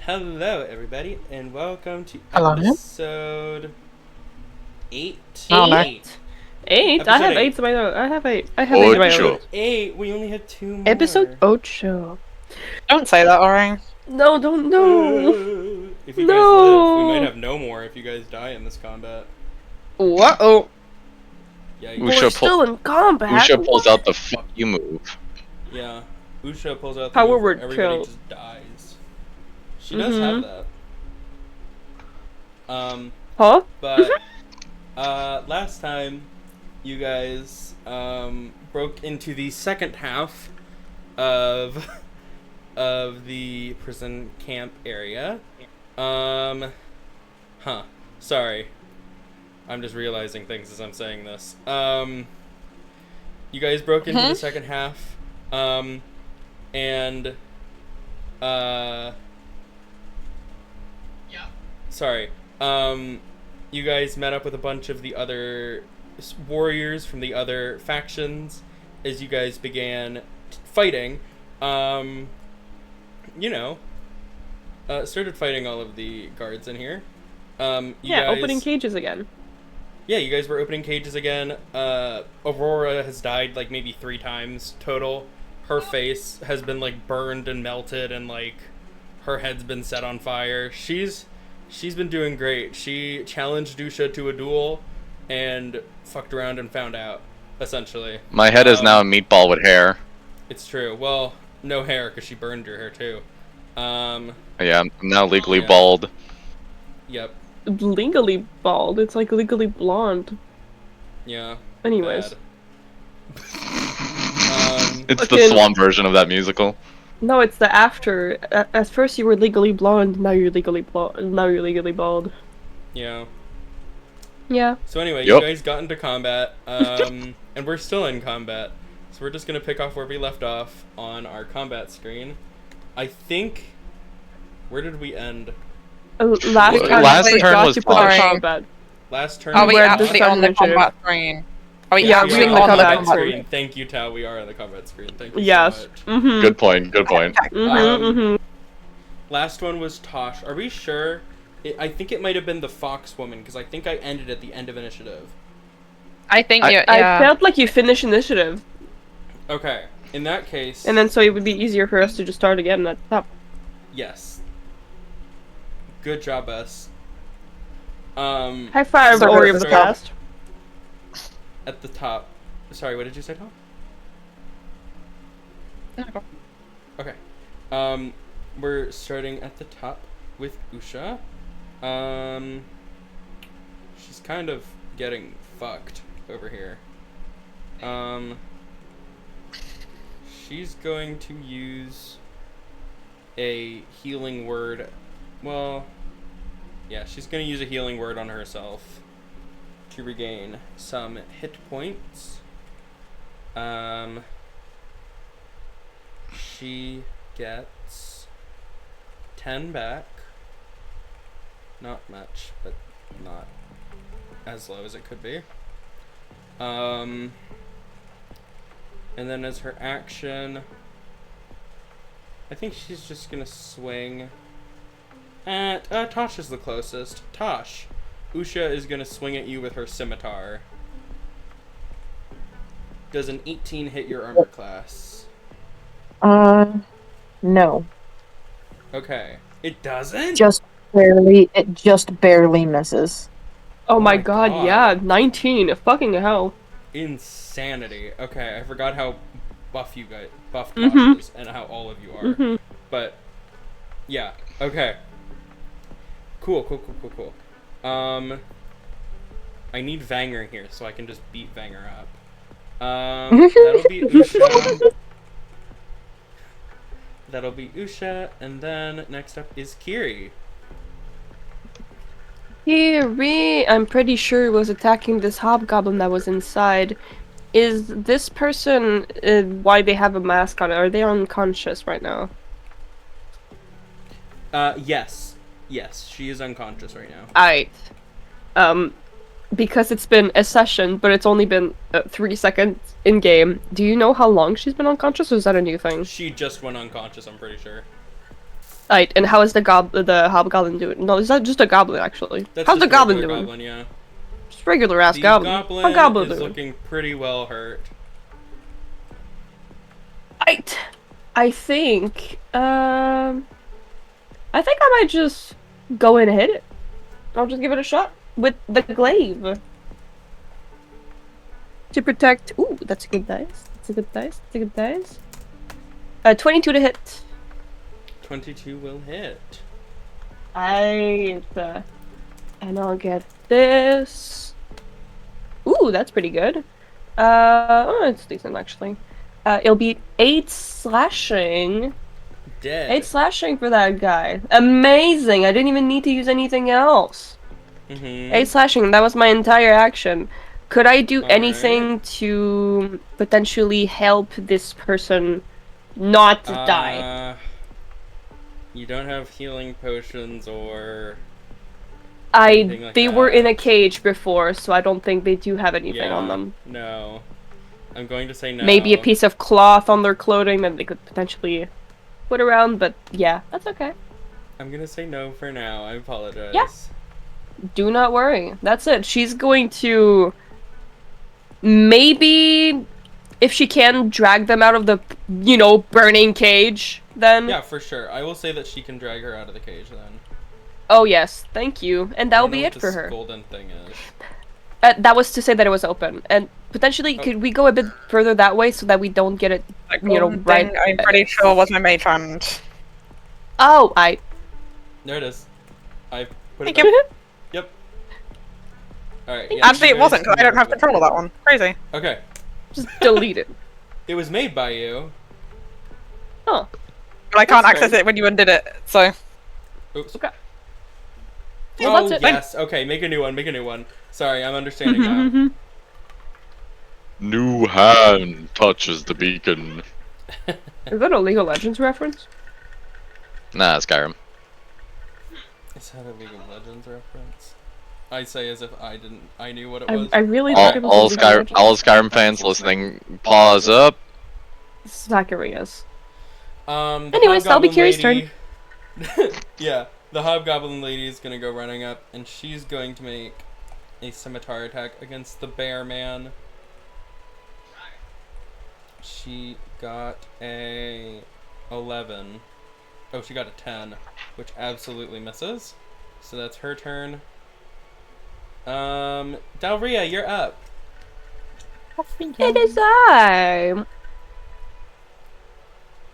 Hello, everybody, and welcome to Hello. episode 8. Oh, no. 8. Eight? I have Episode 8 to my note. I have 8 to my note. Episode 8. We only have 2 more. Episode 8. Don't say that, Ori. No, don't no. If you guys live, we might have no more if you guys die in this combat. Uh-oh. Yeah, We're still in combat. Usha pulls out the fuck you move. Yeah. Usha pulls out the Power move where word everybody kill. just dies. She does have that. Huh? But last time you guys broke into the second half of the prison camp area. Sorry. I'm just realizing things as I'm saying this. You guys broke into the second half. And sorry. You guys met up with a bunch of the other warriors from the other factions as you guys began fighting. Started fighting all of the guards in here. Opening cages again. Yeah, you guys were opening cages again. Aurora has died like maybe 3 times total. Her face has been like burned and melted, and like her head's been set on fire. She's been doing great. She challenged Dusha to a duel and fucked around and found out, essentially. My head is now a meatball with hair. It's true. Well, no hair because she burned her hair too. Yeah, I'm now legally bald. Yep. Legally bald. It's like legally blonde. Yeah. Anyways. It's the Swan version of that musical. No, it's the after. At first you were legally blonde, now you're legally bald. Yeah. Yeah. So anyway, Yep. You guys got into combat, and we're still in combat. So we're just gonna pick off where we left off on our combat screen. I think. Where did we end? Last turn was Tosh. combat. Last turn. Are we We're actually on the initiative. combat screen? Are we Yeah, actually we're on the combat combat screen. screen? Thank you, Tao. We are on the combat screen. Thank you Yes. so much. Mm-hmm. Good point, good point. Last one was Tosh. Are we sure? I think it might have been the Fox woman, because I think I ended at the end of initiative. I think I- yeah. I felt like you finished initiative, Okay. In that case. and then so it would be easier for us to just start again at the top. Yes. Good job, us. High five, Sorry, Ori of the sorry. past. At the top. Sorry, what did you say, Tom? Okay. We're starting at the top with Usha. She's kind of getting fucked over here. She's going to use a healing word. Well, yeah, she's going to use a healing word on herself to regain some hit points. She gets 10 back. Not much, but not as low as it could be. And then as her action, I think she's just gonna swing at Tosh is the closest. Tosh, Usha is gonna swing at you with her scimitar. Does an 18 hit your armor class? No. Okay. It doesn't? It just barely misses. Oh my my god, God. yeah, 19. Fucking hell. Insanity. Okay, I forgot how buff Tosh Mhm. is, and how all of you are. But, yeah. Okay. Cool. I need Vangr here, so I can just beat Vangr up. That'll be Usha. That'll be Usha, and then next up is Kiri. Kiri, I'm pretty sure was attacking this hobgoblin that was inside. Is this person, why they have a mask on? Are they unconscious right now? Yes. Yes, she is unconscious right now. Alright. Because it's been a session, but it's only been 3 seconds in-game, do you know how long she's been unconscious, or is that a new thing? She just went unconscious, I'm pretty sure. Alright, and how is the hobgoblin doing? No, is that just a goblin actually? That's How's the just a goblin regular doing? Goblin, yeah. Just regular ass The goblin. goblin How goblin is doing? looking pretty well hurt. I think I might just go and hit it. I'll just give it a shot with the glaive. To protect. Ooh, that's a good dice. That's a good dice. That's a good dice. 22 to hit. 22 will hit. And I'll get this. Ooh, that's pretty good. It's decent actually. It'll be 8 slashing. Dead. 8 slashing for that guy. Amazing! I didn't even need to use anything else. 8 slashing, that was my entire action. Could I do anything to potentially help this person not die? You don't have healing potions or... They were in a cage before, so I don't think they do have anything on them. No. I'm going to say no. Maybe a piece of cloth on their clothing that they could potentially put around, but yeah, that's okay. I'm gonna say no for now. I apologize. Yeah. Do not worry. That's it. She's going to... Maybe... If she can, drag them out of the, burning cage, then... Yeah, for sure. I will say that she can drag her out of the cage then. Oh yes, thank you. And that'll be it for her. Golden thing is. That was to say that it was open. And potentially, could we go a bit further that way so that we don't get it, right... I'm pretty sure was my mage hand. Oh, There it is. I put Thank it you. back. Yep. Alright, yeah. Actually, it wasn't, because I don't have control of that one. Crazy. Okay. just delete it. It was made by you. Huh. But I can't That's access fair. it when you undid it, so... Oops. Okay. Oh, Well, that's it. yes. Okay, make a new one. Sorry, I'm understanding now. New hand touches the beacon. Is that a League of Legends reference? Nah, Skyrim. Is that a League of Legends reference? I say as if I knew what it was. I really think it was a League of Legends. All Skyrim fans listening, pause up. Zacharias. The Anyways, that'll be Hobgoblin Kiri's turn. lady- Yeah, the Hobgoblin lady is gonna go running up, and she's going to make a scimitar attack against the bear man. She got a 11. Oh, she got a 10, which absolutely misses. So that's her turn. Dalhria, you're up. It is I.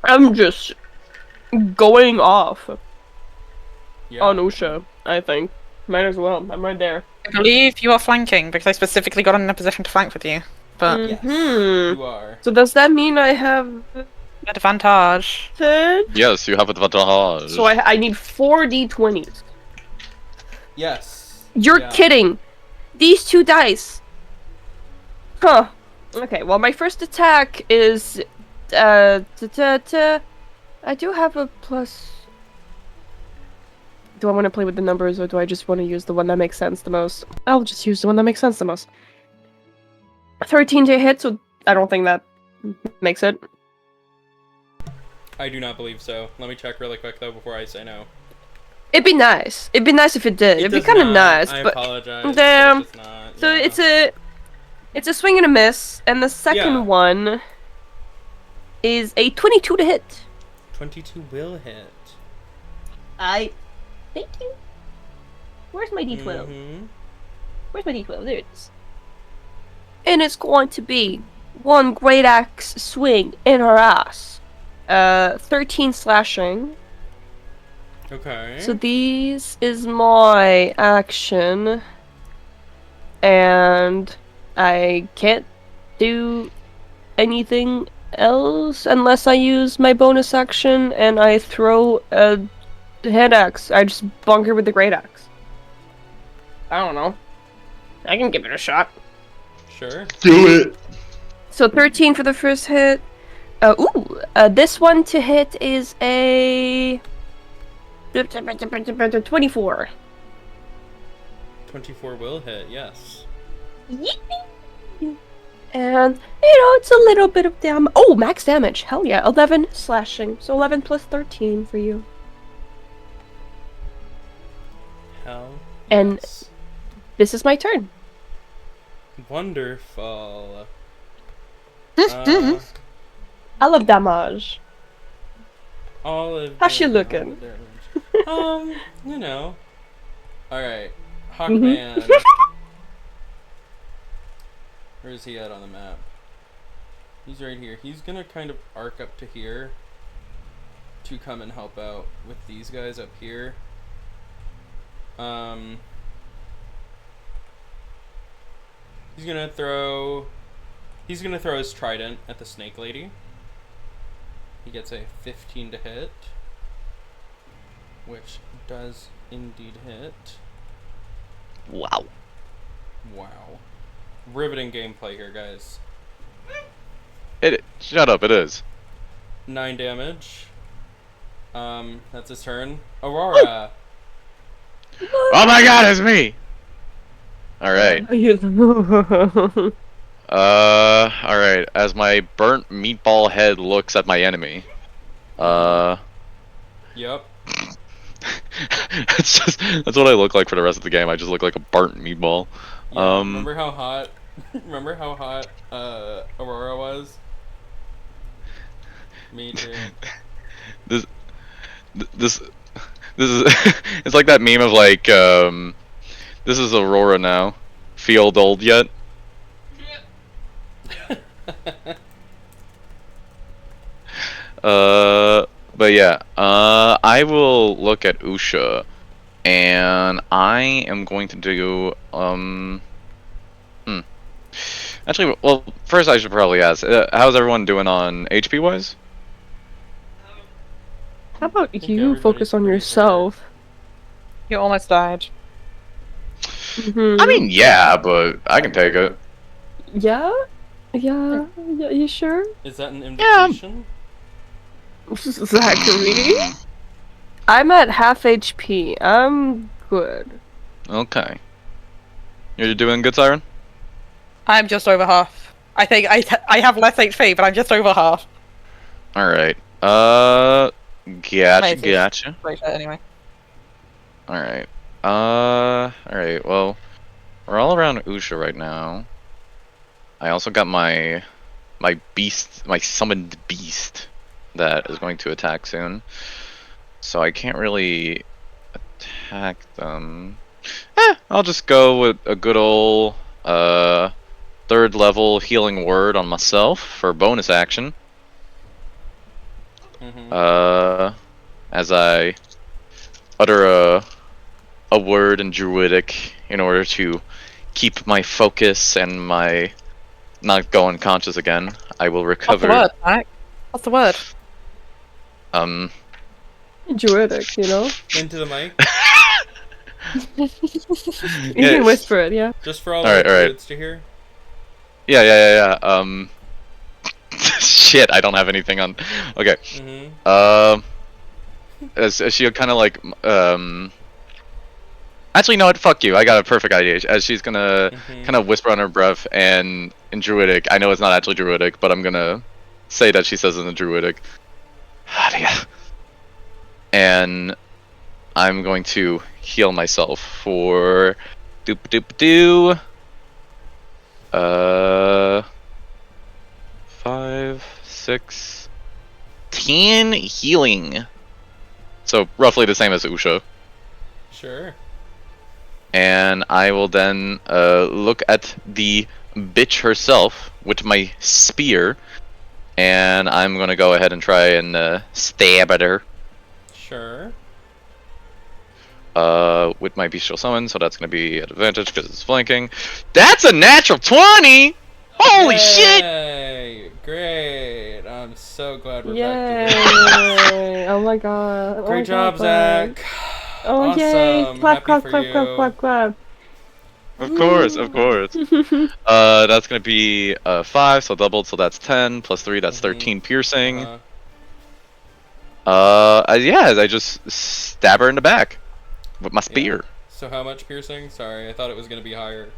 I'm just going off Yeah. on Usha, I think. Might as well. I'm right there. I believe you are flanking, because I specifically got in a position to flank with you. But... Yes, Mhm. you are. So does that mean I have Advantage. third? Yes, you have advantage. So I need 4 d20s. Yes. You're Yeah. kidding! These 2 dice! Huh. Okay, well my first attack is... I do have a plus... Do I want to play with the numbers, or do I just want to use the one that makes sense the most? I'll just use the one that makes sense the most. 13 to hit, so I don't think that makes it. I do not believe so. Let me check really quick though before I say no. It'd be nice. It'd be nice if it did. It'd be does kind of not. nice, I but apologize. but damn. it does not. so Yeah. it's a swing and a miss, and the second Yeah. one is a 22 to hit. 22 will hit. Thank you. Where's my d12? Mhm. Where's my d12? There it is. And it's going to be one great axe swing in her ass. 13 slashing. Okay. So these is my action. And I can't do anything else unless I use my bonus action and I throw a hand axe. I just bonk her with the great axe. I don't know. I can give it a shot. Sure. Do it. So 13 for the first hit. This one to hit is a 24. 24 will hit. Yes. And it's a little bit of damage. Oh, max damage. Hell yeah. 11 slashing. So 11 plus 13 for you. Hell. And- Yes. This is my turn. Wonderful. I love damage. All of How's she them looking? have damage. You know. Alright. Hawkman. Where is he at on the map? He's right here. He's gonna kind of arc up to here to come and help out with these guys up here. He's gonna throw his trident at the snake lady. He gets a 15 to hit, which does indeed hit. Wow. Wow. Riveting gameplay here, guys. Shut up, it is. 9 damage. That's his turn. Aurora. Oh my god, it's me! Alright. Alright. As my burnt meatball head looks at my enemy. Yep. That's what I look like for the rest of the game. I just look like a burnt meatball. Yeah, remember how hot Aurora was? Me too. This is it's like that meme of like this is Aurora now. Feel old yet? But yeah, I will look at Usha, and I am going to do Actually, well, first I should probably ask, how's everyone doing on HP wise? How about think you everybody's focus on pretty yourself? You almost died. I mean, yeah, but I can take it. Yeah? Yeah? You sure? Is that an invitation? Zachary? I'm at half HP. I'm good. Okay. You're doing good, Syren? I'm just over half. I think I have less HP, but I'm just over half. Alright. Gotcha, Amazing. gotcha. Right there, anyway. Alright. Alright, well, we're all around Usha right now. I also got my summoned beast that is going to attack soon. So I can't really attack them. I'll just go with a good old, 3rd level healing word on myself for bonus action. As I utter a word in Druidic in order to keep my focus and my not go unconscious again. I will recover. What's the word, Mike? What's the word? Druidic, you know? Into the mic. You can whisper it, yeah. Just for all Alright, the alright. druids to hear. Yeah. Shit, I don't have anything on. Okay. As she kind of like Actually, no, fuck you. I got a perfect idea. As she's gonna kind of whisper on her breath, and in Druidic, I know it's not actually Druidic, but I'm gonna say that she says it in Druidic. And I'm going to heal myself for 5, 6, 10 healing. So roughly the same as Usha. Sure. And I will then look at the bitch herself with my spear, and I'm gonna go ahead and try and stab at her. Sure. With my bestial summon, so that's gonna be an advantage because it's flanking. That's a natural 20! Holy shit! Yay! Great. I'm so glad we're Yay! back together. Oh my god. Oh my Great job, god, Zach. Oh Awesome. yay! Clap, Happy clap, for clap, you. clap, clap, clap. Of course. That's gonna be 5, so doubled, so that's 10 plus 3, that's 13 piercing. Yeah, I just stab her in the back with my spear. Yeah. So how much piercing? Sorry, I thought it was gonna be higher.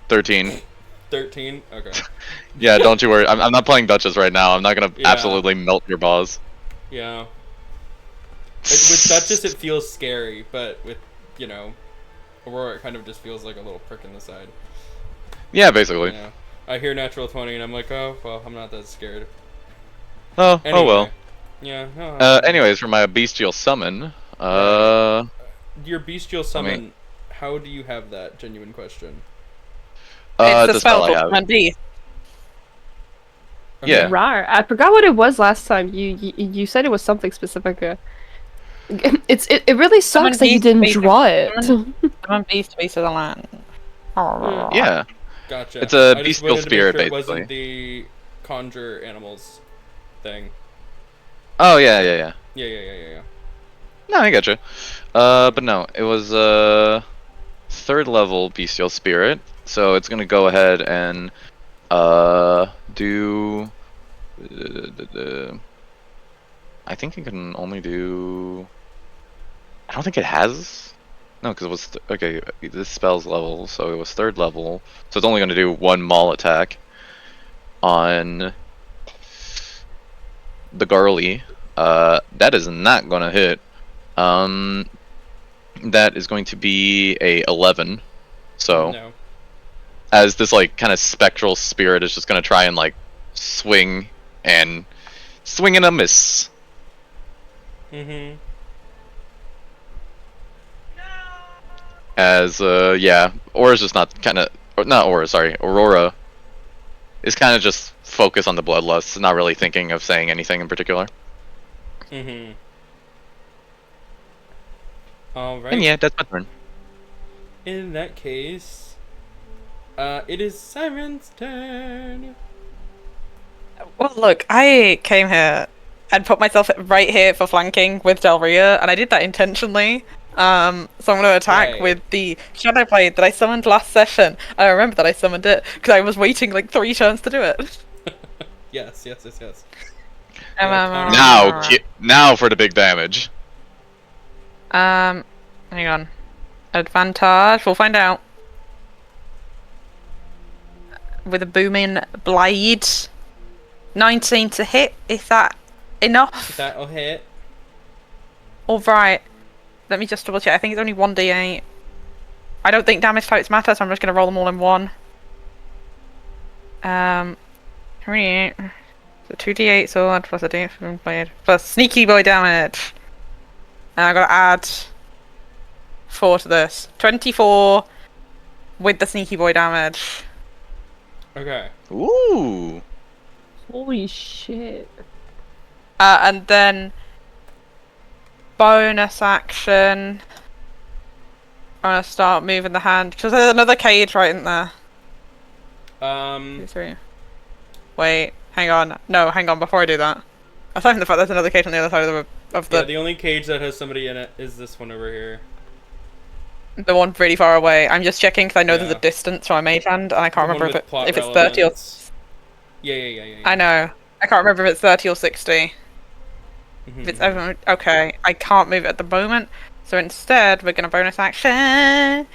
13. 13? Okay. Yeah, don't you worry. I'm not playing Duchess right now. I'm not gonna Yeah. absolutely melt your boss. Yeah. With Duchess, it feels scary, but with you know, Aurora kind of just feels like a little prick in the side. Yeah, basically. Yeah. I hear natural 20 and I'm like, oh, well, I'm not that scared. Oh, Anyway. oh well. Yeah. No, Anyways, for my bestial summon, your bestial summon, how do you have that? Genuine question. It's it's a a spell spell I called have. Command B. Yeah. Rar. I forgot what it was last time. You said it was something specific. It really sucks that you didn't draw it. Command B space of the land. Yeah. Gotcha. It's a I just bestial wanted to make spirit, sure it basically. wasn't the conjure animals thing. Oh, yeah. Yeah. No, I gotcha. But no, it was third level bestial spirit, so it's gonna go ahead and do. I think it can only do. I don't think it has. No, because it was okay. This spell's level, so it was third level, so it's only gonna do one maul attack on the Garly. That is not gonna hit. That is going to be a 11. So, No. as this like kind of spectral spirit is just gonna try and like swing and and a miss. Mm-hmm. As yeah, Aura's just not Aurora, sorry, Aurora is kind of just focused on the bloodlust, not really thinking of saying anything in particular. Mm-hmm. Alright. And yeah, that's my turn. In that case, it is Syren's turn. Well, look, I came here and put myself right here for flanking with Dalhria, and I did that intentionally. So I'm going to attack Right. with the Shadow Blade that I summoned last session. I remember that I summoned it because I was waiting like 3 turns to do it. Yes. Now for the big damage. Hang on. Advantage, we'll find out. With a booming blade. 19 to hit, is that enough? That'll hit. Alright. Let me just double check. I think it's only 1d8. I don't think damage types matter, so I'm just going to roll them all in one. 28. So 2d8 sword plus a d8 from blade plus sneaky boy damage. And I gotta add 4 to this. 24 with the sneaky boy damage. Okay. Ooh. Holy shit. And then bonus action. I'm gonna start moving the hand because there's another cage right in there. 2, 3. Wait, hang on. No, hang on. Before I do that, aside from the fact there's another cage on the other side of Yeah, the only cage that has somebody in it is this one over here. the one really far away. I'm just checking because I know there's Yeah. a distance from my mage hand, and I can't The one remember with plot if it's 30 or. relevance. Yeah. I know. I can't remember if it's 30 or 60. Mhm, If it's mhm. over, okay, I can't move it at the moment, so instead we're gonna bonus action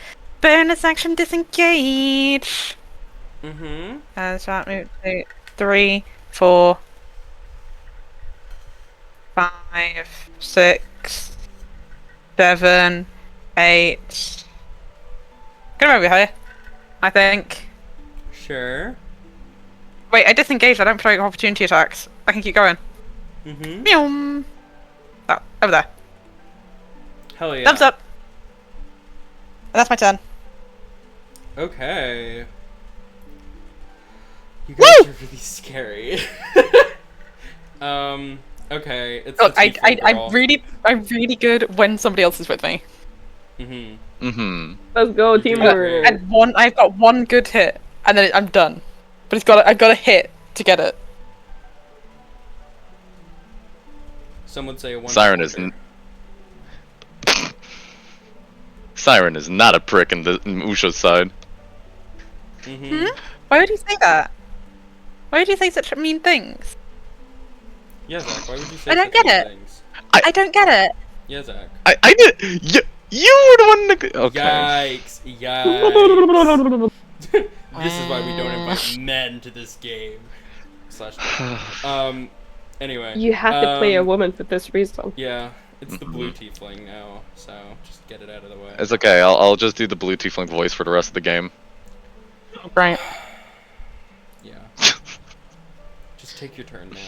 disengage. Mm-hmm. Start move 2, 3, 4, 5, 6, 7, 8. Get him over here, I think. Sure. Wait, I disengaged. I don't provoke opportunity attacks. I can keep going. Mm-hmm. Meow. Oh, over there. Hell yeah. Thumbs up. And that's my turn. Okay. You guys are really scary. Okay. It's Look, the tiefling girl. I'm really good when somebody else is with me. Mm-hmm. Mm-hmm. Let's go, You do teamwork. it. And I've got one good hit, and then I'm done. But I've got to hit to get it. Some would say a one. Syren is Syren is not a prick in Usha's side. Mm-hmm. Why would you say that? Why would you say such mean things? Yeah, Zach. Why would you say I don't such get mean it. things? I don't get it. Yeah, Zach. I did. You were the one that. Okay. Yikes! This is why we don't invite men to this game. Anyway. You have to play a woman for this reason. Yeah. It's the blue tiefling now, so just get it out of the way. It's okay. I'll just do the blue tiefling voice for the rest of the game. Right. Yeah. Just take your turn, man.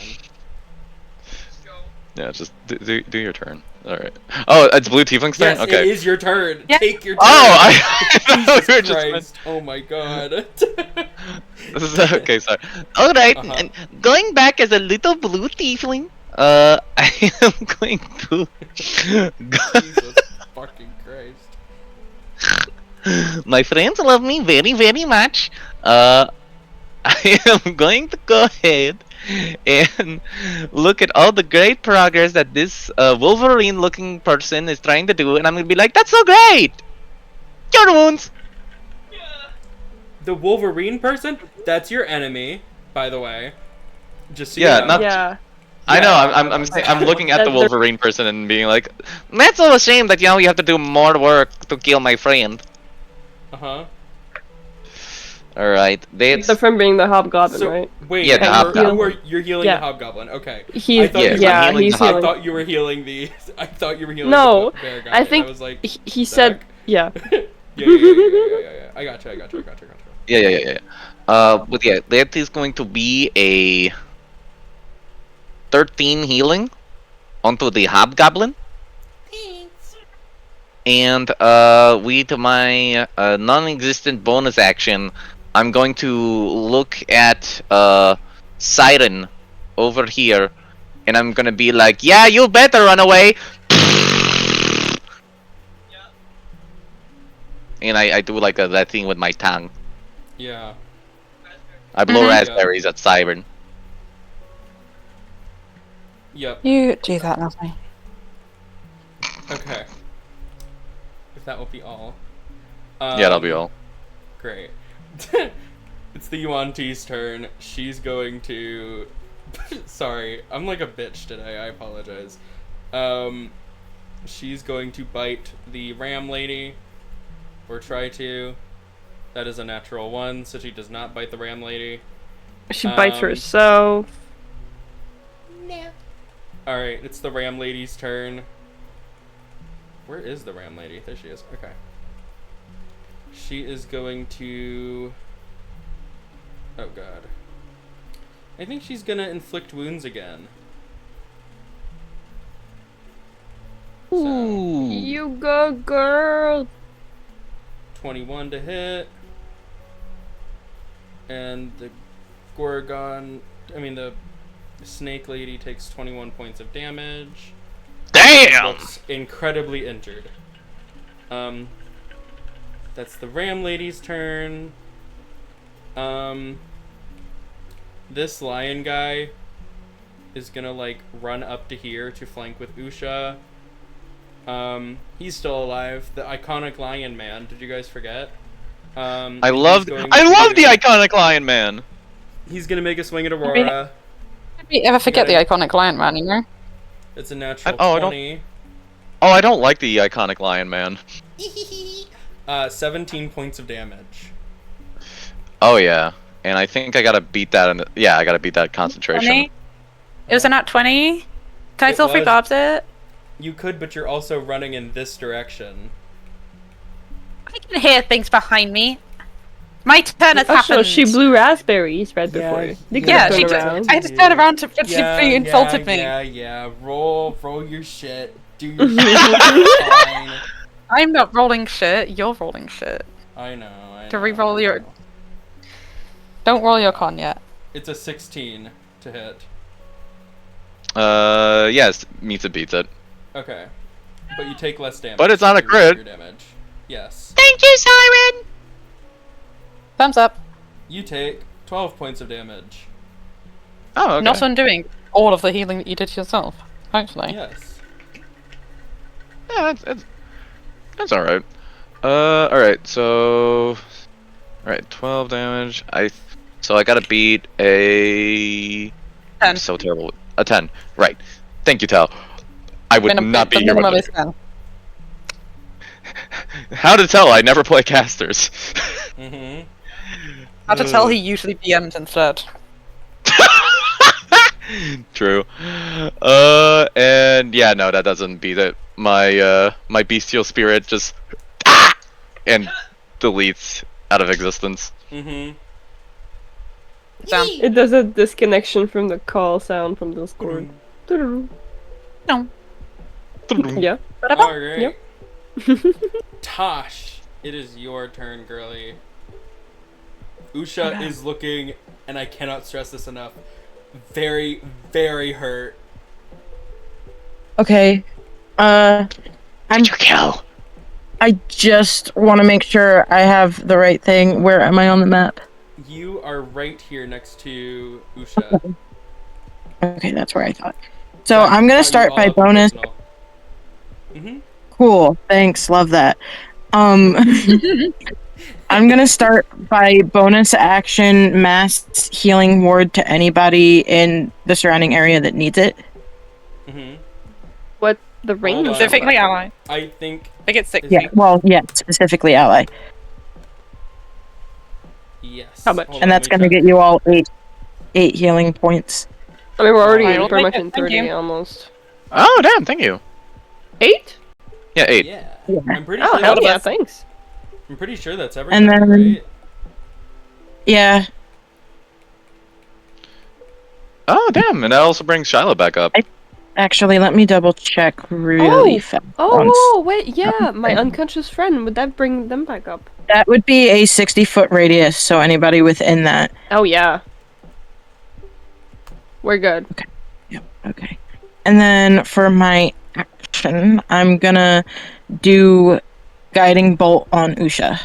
Yeah, just do your turn. All right. Oh, it's blue tiefling's turn. Yes, Okay. it is your turn. Yeah. Take your turn. Oh, I Jesus we were just Christ. Oh my god. This is okay. Sorry. All right. Uh-huh. Going back as a little blue tiefling. I am going to. Jesus fucking Christ. My friends love me very, very much. I am going to go ahead and look at all the great progress that this Wolverine-looking person is trying to do, and I'm gonna be like, "That's so great!" Cure wounds. The Wolverine person? That's your enemy, by the way. Just so Yeah, you know. not- Yeah. I know. I'm looking at the Wolverine person and being like, "That's so a shame that you have to do more work to kill my friend." Uh-huh. All right, that's The friend being the hobgoblin, So, right? wait, Yeah, the hobgoblin. you're healing Yeah. the hobgoblin. Okay. He's thought you were yeah, healing he's the I healing. thought you were healing the. I thought you were healing No, the bear guy. I and think I was like, he said Zach. yeah. yeah. I gotcha. yeah. But yeah, that is going to be a 13 healing onto the hobgoblin. And with my non-existent bonus action, I'm going to look at Syren over here, and I'm gonna be like, "Yeah, you better run away." And I do like that thing with my tongue. Yeah. I blow Mhm. raspberries at Syren. Yep. You do that, lovely. Okay. If that will be all. Yeah, that'll be all. Great. It's the Yuan T's turn. She's going to. Sorry, I'm like a bitch today. I apologize. She's going to bite the ram lady, or try to. That is a natural 1, so she does not bite the ram lady. She bites Um, herself. All right, it's the ram lady's turn. Where is the ram lady? There she is. Okay. She is going to. Oh god. I think she's gonna inflict wounds again. So, You go, girl. 21 to hit. And the the snake lady takes 21 points of damage. Damn! Looks incredibly injured. That's the ram lady's turn. This lion guy is gonna like run up to here to flank with Usha. He's still alive. The iconic lion man. Did you guys forget? I love the iconic Lion Man. He's gonna make a swing at Aurora. Did we ever forget the iconic lion man, you know? It's a natural I 20. Oh, I don't like the iconic Lion Man. 17 points of damage. Oh yeah, and I think I gotta beat that. I gotta beat that concentration. 20? It was a nat 20? Can I It still free was. bobs it? You could, but you're also running in this direction. I can hear things behind me. My turn has Also, happened. she blew raspberries right before. Yeah. They could Yeah, have she turned just, around. I had to turn around to she insulted me. Yeah. Roll your shit. Do your shit. Fine. I'm not rolling shit, you're rolling shit. I know. To re-roll your- Don't roll your con yet. It's a 16 to hit. Yes, meets it, beats it. Okay. But you take less damage. But it's not a You reduce crit. your damage. Yes. Thank you, Syren! Thumbs up. You take 12 points of damage. Oh, okay. Not undoing all of the healing that you did yourself, actually. Yes. Yeah, that's all right. All right. So, all right, 12 damage. So I gotta beat a. 10. I'm so terrible. A 10. Right. Thank you, Tal. I would not be the here. minimum is 10. How to tell? I never play casters. Mm-hmm. How to tell he usually BMs instead. True. And yeah, no, that doesn't beat it. My bestial spirit just and deletes out of existence. Mm-hmm. Sound. It does a disconnection from the call sound from Discord. No. Yeah. Alright. Tosh, it is your turn, girly. Usha is looking, and I cannot stress this enough, very, very hurt. Okay. Did you kill? I just want to make sure I have the right thing. Where am I on the map? You are right here next to Usha. Okay, that's where I thought. So I'm gonna start by bonus. Mm-hmm. Cool. Thanks. Love that. I'm gonna start by bonus action mass healing ward to anybody in the surrounding area that needs it. Mm-hmm. What the range? Specifically ally. I think. I think it's 60. Yeah. Well, yeah, specifically ally, Yes. How much? Hold and on, that's let me gonna check. get you all eight healing points. I mean, we're already Alright, pretty I'll much take in it, thank 30 you. almost. Oh, damn! Thank you. 8? Yeah, 8. Yeah. Yeah. I'm pretty Oh, sure. hell That's, yeah, thanks. I'm pretty sure that's everything, then- right? Yeah. Oh, damn! And that also brings Shiloh back up. Actually, let me double check really fast. Oh, wait, yeah, my unconscious friend. Would that bring them back up? That would be a 60-foot radius, so anybody within that. Oh, yeah. We're good. Okay. And then for my action, I'm gonna do guiding bolt on Usha.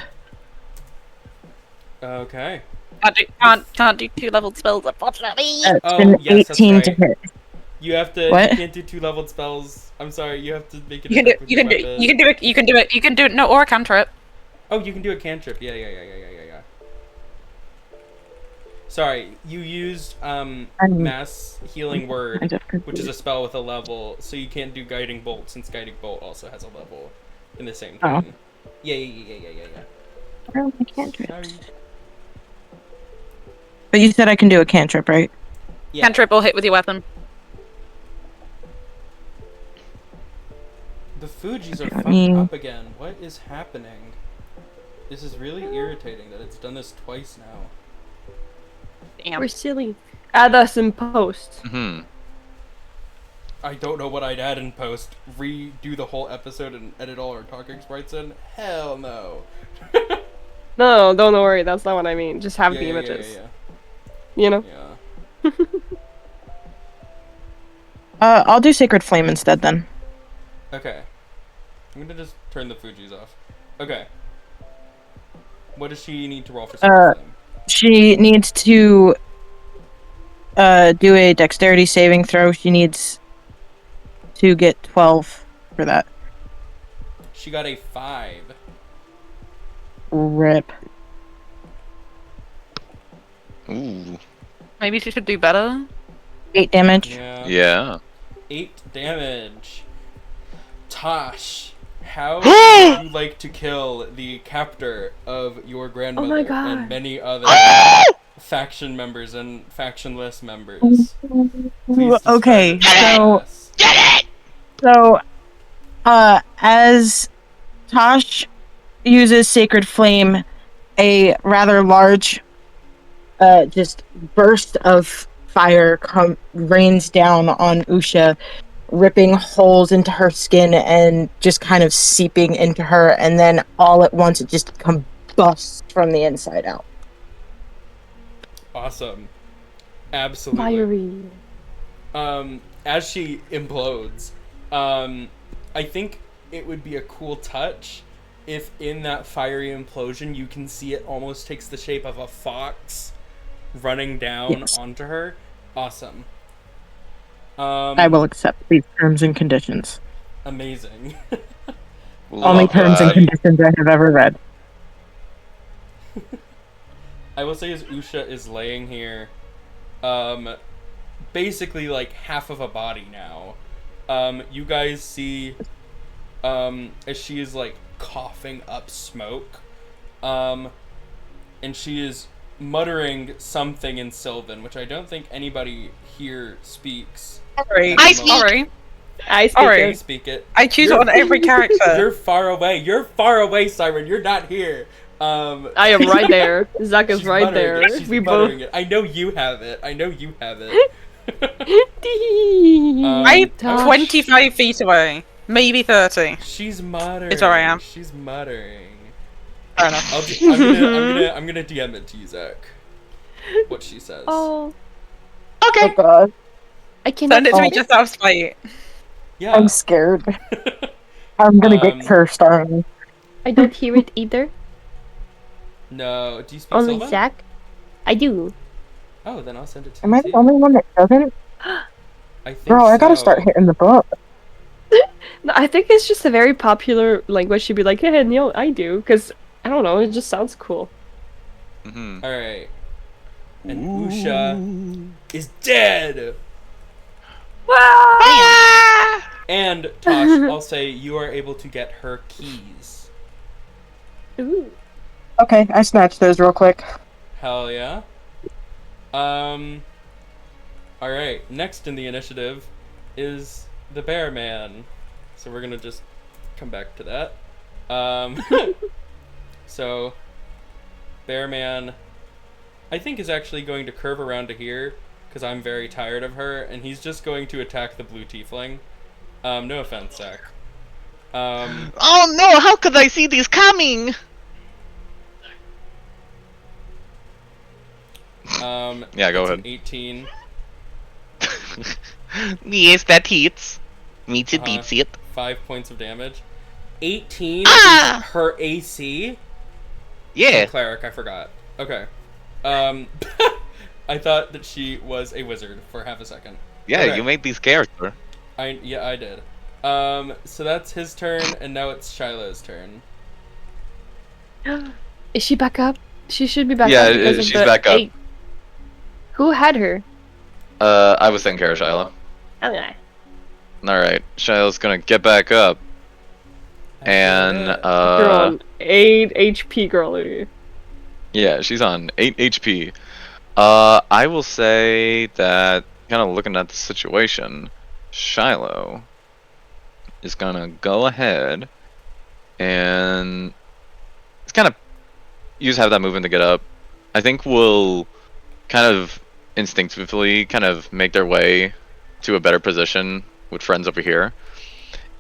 Okay. Can't do 2-leveled spells, unfortunately. It's Oh, been yes, that's 18 to right. hit. You have to. What? You can't do 2-leveled spells. I'm sorry. You have to make it. You can do it. No, or a cantrip. Oh, you can do a cantrip. Yeah. Sorry, you used mass healing word, which is a spell with a level, so you can't do guiding bolt since guiding bolt also has a level in the same Oh. thing. Yeah. Oh, I can't do it. Sorry. But you said I can do a cantrip, right? Yeah. Cantrip or hit with your weapon. The Fugis are Okay, let fucked me- up again. What is happening? This is really irritating that it's done this twice now. Damn. We're silly. Add us in post. Hmm. I don't know what I'd add in post. Redo the whole episode and edit all our talking sprites in? Hell no. No, don't worry. That's not what I mean. Just have Yeah, the yeah, images. Yeah. You know? I'll do Sacred Flame instead then. Okay. I'm gonna just turn the Fugis off. Okay. What does she need to roll for Sacred Flame? She needs to do a dexterity saving throw. She needs to get 12 for that. She got a 5. Rip. Ooh. Maybe she should do better. 8 damage. Yeah. Yeah. 8 damage. Tosh, how would you like to kill the captor of your grandmother God. and many other faction members and factionless members? Please describe Okay, it to so us. So, as Tosh uses Sacred Flame, a rather large, just burst of fire rains down on Usha, ripping holes into her skin and just kind of seeping into her, and then all at once it just combusts from the inside out. Awesome. Absolutely. Fiery. As she implodes, I think it would be a cool touch if in that fiery implosion you can see it almost takes the shape of a fox running down onto her. Awesome. I will accept these terms and conditions. Amazing. Only Love terms and that. conditions I have ever read. I will say as Usha is laying here, basically like half of a body now. You guys see, as she is like coughing up smoke, and she is muttering something in Sylvan, which I don't think anybody here speaks. Sorry. I speak. Sorry. I speak Alright. You it. speak it. I choose it on every character. You're far away. You're far away, Syren. You're not here. I am right there. Zach is she's right muttering there. it. She's We muttering both. it. I know you have it. I know you have it. I'm Tosh. 25 feet away. Maybe 30. She's muttering. It's where I am. She's muttering. Fair enough. I'm gonna DM it to you, Zach. What she says. Oh, Oh god, I cannot. Send it to me just out of spite. Yeah. I'm scared. I'm gonna get cursed on me. I don't hear it either. No. Do you speak Only Sylvan? Zach. I do. Oh, then I'll send it to Am you. I the only one that doesn't? I think Bro, I gotta so. start hitting the book. No, I think it's just a very popular language to be like, hey, Neil, I do, because I don't know, it just sounds cool. Mm-hmm. All right. And Usha is dead. And Tosh, I'll say you are able to get her keys. Ooh. Okay, I snatched those real quick. Hell yeah. All right. Next in the initiative is the Bear Man. So we're gonna just come back to that. So Bear Man, I think, is actually going to curve around to here because I'm very tired of her, and he's just going to attack the blue tiefling. No offense, Zach. Oh no! How could I see these coming? Yeah, go it's an ahead. 18. Yes, that hits. Meets it, Uh-huh. beats it. 5 points of damage. 18 Ah! is her AC. Yeah. Cleric, I forgot. Okay. I thought that she was a wizard for half a second. Yeah, Okay. you made these characters. I did. So that's his turn, and now it's Shiloh's turn. Is she back up? She should be back Yeah, up. Because of she's the back up. 8. Who had her? I was taking care of Shiloh. Okay. Alright, Shiloh's gonna get back up. And, You're on 8 HP, girlie. yeah, she's on 8 HP. I will say that, kind of looking at the situation, Shiloh is gonna go ahead and it's kind of have that movement to get up. I think we'll kind of instinctively kind of make their way to a better position with friends over here.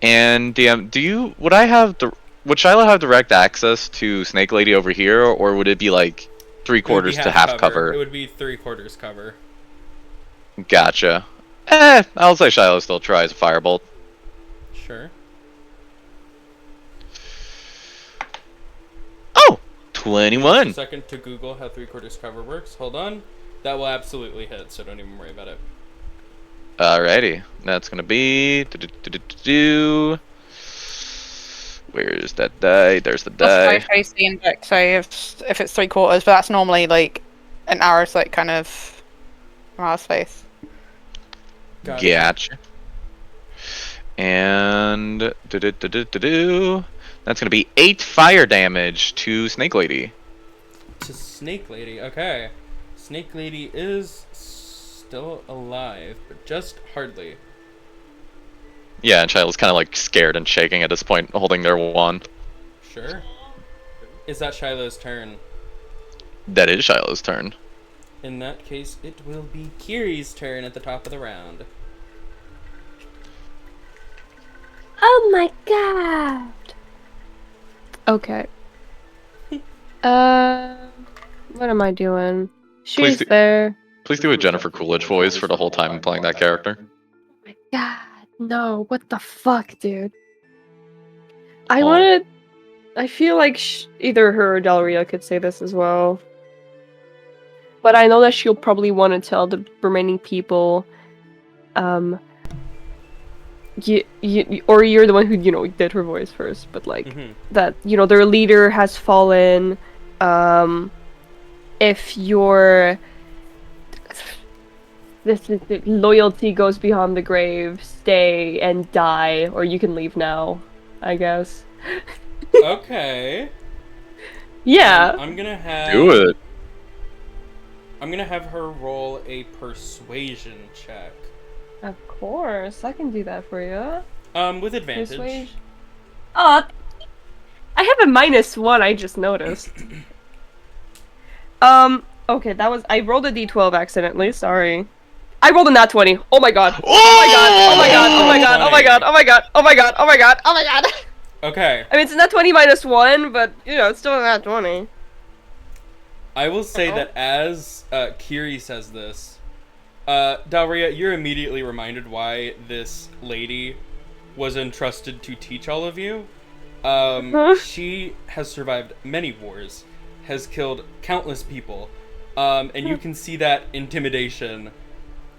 And DM, would Shiloh have direct access to Snake Lady over here, or would it be like 3/4 to half cover? It would be 3/4 cover. Gotcha. I'll say Shiloh still tries a firebolt. Sure. Oh! 21! Just a second to Google how 3/4 cover works. Hold on. That will absolutely hit, so don't even worry about it. Alrighty. That's gonna be... Where's that die? There's the die. Plus 5 AC and deck saves if it's 3/4, but that's normally like an arrow's like kind of arrow's face. Gotcha. And... That's gonna be 8 fire damage to Snake Lady. To Snake Lady, okay. Snake Lady is still alive, but just hardly. Yeah, and Shiloh's kind of like scared and shaking at this point, holding their wand. Sure. Is that Shiloh's turn? That is Shiloh's turn. In that case, it will be Kiri's turn at the top of the round. Oh my god. Okay. What am I doing? Please She's do- there. Please do a Jennifer Coolidge voice for the whole time playing that character. Oh my god. No, what the fuck, dude? Oh. I feel like either her or Dalhria could say this as well. But I know that she'll probably want to tell the remaining people, or you're the one who, did her voice first, but like, that, their leader has fallen, if this is loyalty goes beyond the grave, stay and die, or you can leave now, I guess. Okay. Yeah. I'm gonna have... Do it. I'm gonna have her roll a persuasion check. Of course, I can do that for you. With advantage. Persuasion. Oh, I have a -1. I just noticed. Okay, I rolled a d12 accidentally. Sorry. I rolled a nat 20. Oh my god. Oh my god. Oh my god. Oh my god. Oh my god. Oh my god. Oh my god. Oh my god. Oh my god. Okay. I mean, it's a nat 20 -1, but you know, it's still a nat 20. I will say that as Kiri says this, Dalhria, you're immediately reminded why this lady was entrusted to teach all of you. She has survived many wars, has killed countless people, and you can see that intimidation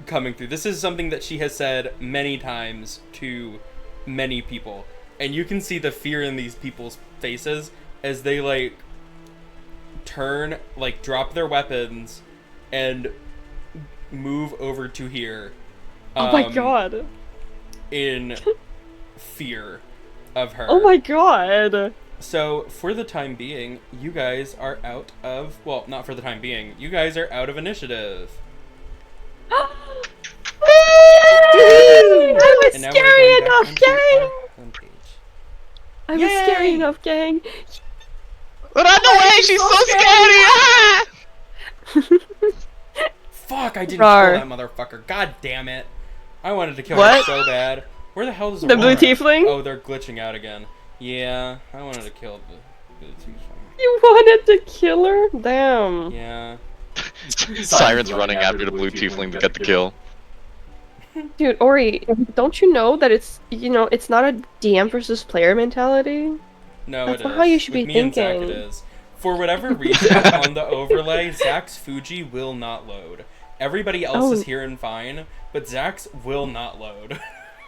coming through. This is something that she has said many times to many people, and you can see the fear in these people's faces as they, like, turn, like, drop their weapons and move over to here. Oh my god. In fear of her. Oh my god. So, for the time being, you guys are out of... Well, not for the time being. You guys are out of initiative. I was And now scary we're going enough, back onto gang! our homepage. I was Yay! scary enough, gang. But out the way, she's so scary! Fuck, I didn't Rar. kill that motherfucker. God damn it. I wanted to kill her What? so bad. Where the hell is The blue Aurora? tiefling? Oh, they're glitching out again. Yeah, I wanted to kill the blue tiefling. You wanted to kill her? Damn. Yeah. Syren's running after the blue tiefling to get the kill. Dude, Ori, don't you know that it's, you know, it's not a DM versus player mentality? No, That's it not is. how you should With be me and Zach, thinking. it is. For whatever reason, on the overlay, Zach's Fuji will not load. Everybody else is here and fine, but Zach's will not load.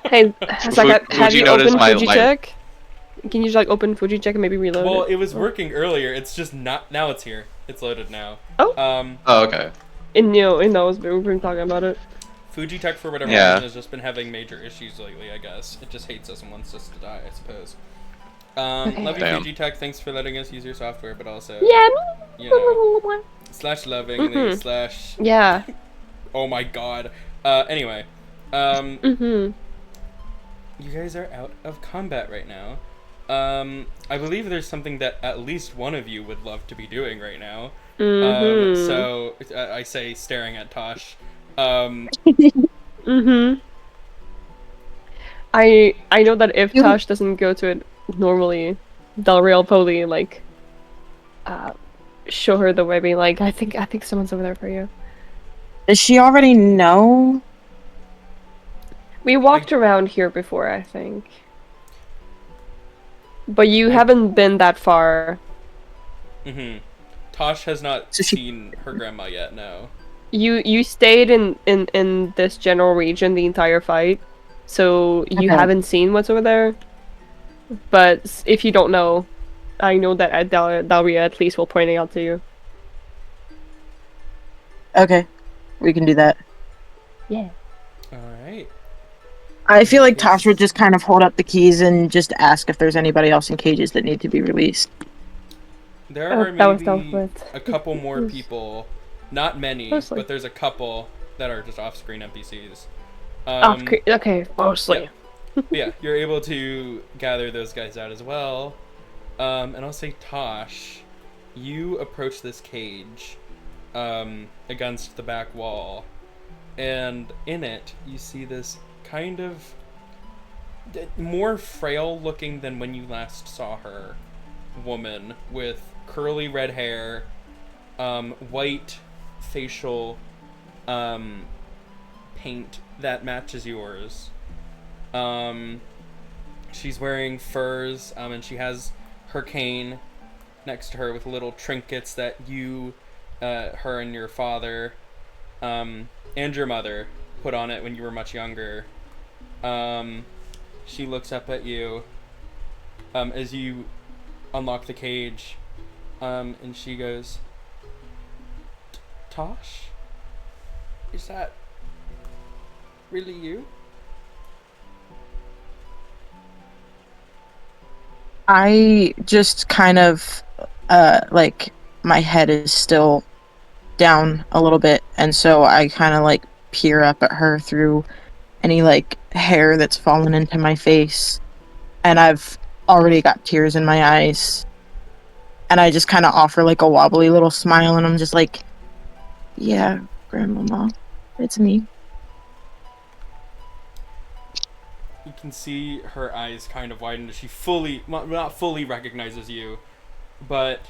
Hey, Zach, have Fuji you noticed opened my Fuji light. check? Can you just, like, open Fuji check and maybe reload Well, it? it was working earlier. It's just not. Now it's here. It's loaded now. Oh. Oh, okay. It knows, but we've been talking about it. Fujitech, for whatever Yeah. reason, has just been having major issues lately, I guess. It just hates us and wants us to die, I suppose. Love you, Damn. Fujitech. Thanks for letting us use your software, but also, Yeah. you know, slash loving, slash... Yeah. Oh my god. Anyway. You guys are out of combat right now. I believe there's something that at least one of you would love to be doing right now. So, I say, staring at Tosh. I know that if Tosh doesn't go to it normally, Dalhria will probably, like, show her the way, being like, I think someone's over there for you. Does she already know? We walked around here before, I think. But you haven't been that far. Tosh has not So she- seen her grandma yet, no. You stayed in this general region the entire fight, so you Okay. haven't seen what's over there. But if you don't know, I know that at Dalhria at least will point it out to you. Okay, we can do that. Yeah. Alright. I feel like Tosh would just kind of hold up the keys and just ask if there's anybody else in cages that need to be released. There Oh, are that was maybe dealt with. a couple more people, not many, Mostly. but there's a couple that are just off-screen NPCs. Okay, mostly. Yeah, you're able to gather those guys out as well. And I'll say, Tosh, you approach this cage against the back wall, and in it you see this kind of more frail looking than when you last saw her woman with curly red hair, white facial paint that matches yours. She's wearing furs, and she has her cane next to her with little trinkets that you, her and your father, and your mother put on it when you were much younger. She looks up at you as you unlock the cage, and she goes, Tosh? Is that really you? I just kind of, like, my head is still down a little bit, and so I kind of like peer up at her through any like hair that's fallen into my face, and I've already got tears in my eyes, and I just kind of offer like a wobbly little smile, and I'm just like, yeah, Grandmama, it's me. You can see her eyes kind of widen as she fully, not fully recognizes you, but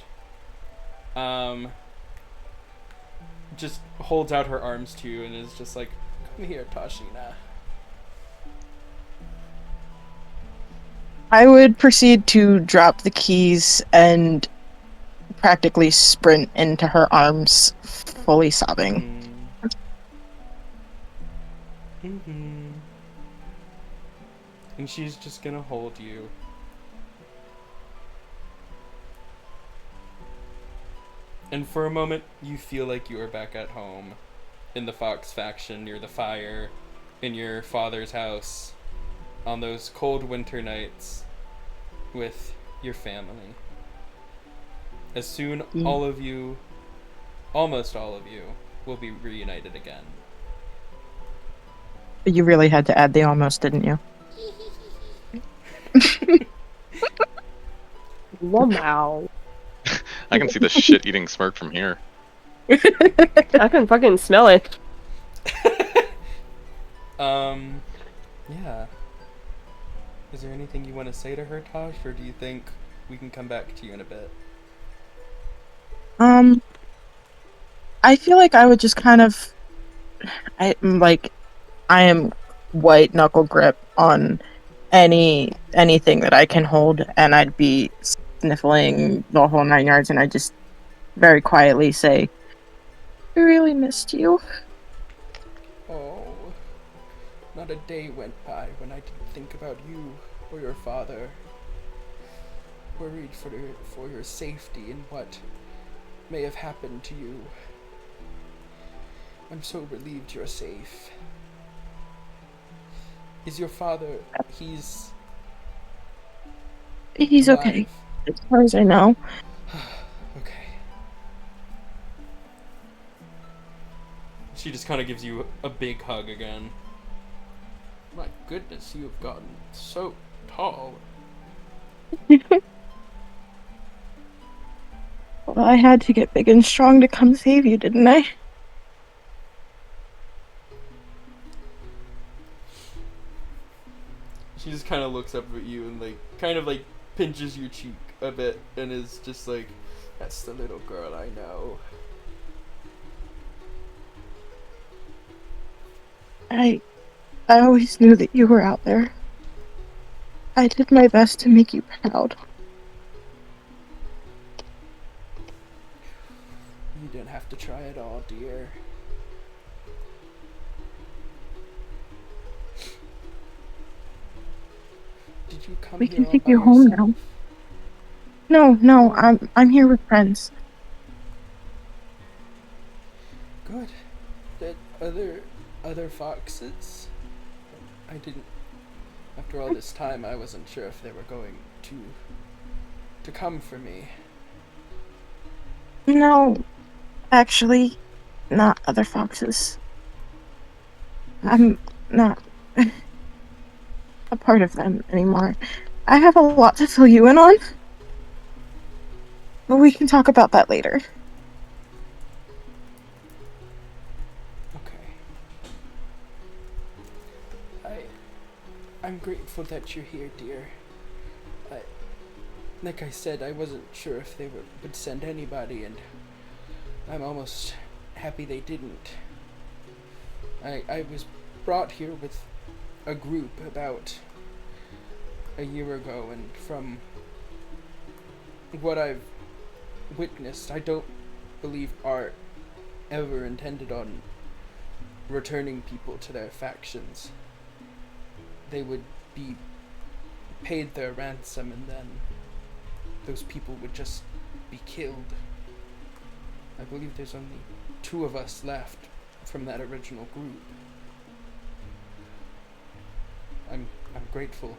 just holds out her arms to you and is just like, come here, Tashina. I would proceed to drop the keys and practically sprint into her arms, fully sobbing. Mm-hmm. And she's just gonna hold you. And for a moment, you feel like you are back at home, in the Fox faction, near the fire, in your father's house, on those cold winter nights, with your family. As soon, all of you, almost all of you, will be reunited again. You really had to add the almost, didn't you? Wow. I can see the shit-eating smirk from here. I can fucking smell it. Yeah. Is there anything you want to say to her, Tosh, or do you think we can come back to you in a bit? I feel like I would just kind of, I am white knuckle grip on anything that I can hold, and I'd be sniffling the whole 9 yards, and I just very quietly say, I really missed you. Oh, not a day went by when I didn't think about you or your father. Worried for your safety and what may have happened to you. I'm so relieved you're safe. Is your father, he's alive? Okay, as far as I know. Okay. She just kind of gives you a big hug again. My goodness, you have gotten so tall. Well, I had to get big and strong to come save you, didn't I? She just kind of looks up at you and kind of pinches your cheek a bit and is just like, that's the little girl I know. I always knew that you were out there. I did my best to make you proud. You didn't have to try at all, dear. Did you come We here can all take by you home yourself? now. No, I'm here with friends. Good. That other foxes? I didn't. After all this time, I wasn't sure if they were going to come for me. No, actually, not other foxes. I'm not a part of them anymore. I have a lot to fill you in on, but we can talk about that later. Okay. I'm grateful that you're here, dear. Like I said, I wasn't sure if they would send anybody, and I'm almost happy they didn't. I was brought here with a group about a year ago, and from what I've witnessed, I don't believe art ever intended on returning people to their factions. They would be paid their ransom, and then those people would just be killed. I believe there's only 2 of us left from that original group. I'm grateful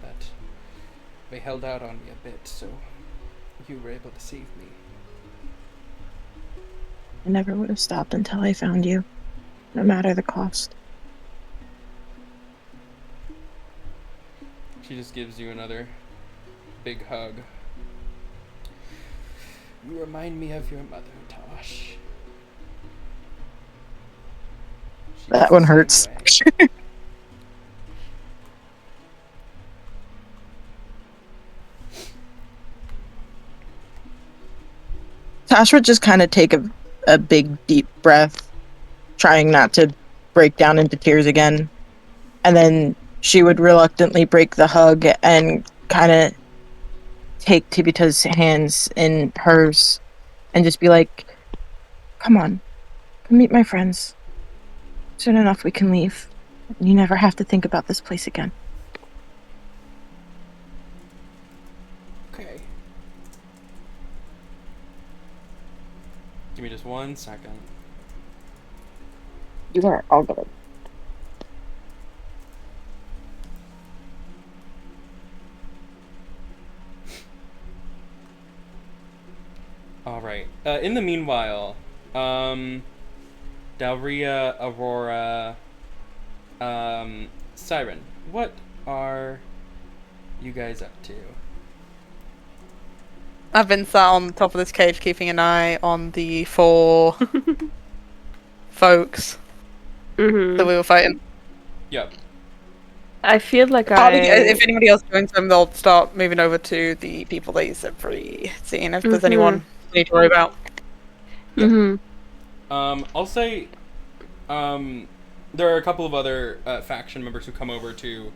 that they held out on me a bit, so you were able to save me. I never would have stopped until I found you, no matter the cost. She just gives you another big hug. You remind me of your mother, Tosh. That one hurts. Tosh would just kind of take a big, deep breath, trying not to break down into tears again. And then she would reluctantly break the hug and kind of take Tibita's hands in hers and just be like, come on, come meet my friends. Soon enough we can leave. You never have to think about this place again. Okay. Give me just 1 second. You are all good. Alright. In the meanwhile, Dalhria, Aurora, Syren, what are you guys up to? I've been sat on the top of this cage keeping an eye on the 4 folks that we were fighting. Yep. I feel like If anybody else joins them, they'll start moving over to the people that you set free, seeing if there's anyone we need to worry about. I'll say, there are a couple of other faction members who come over to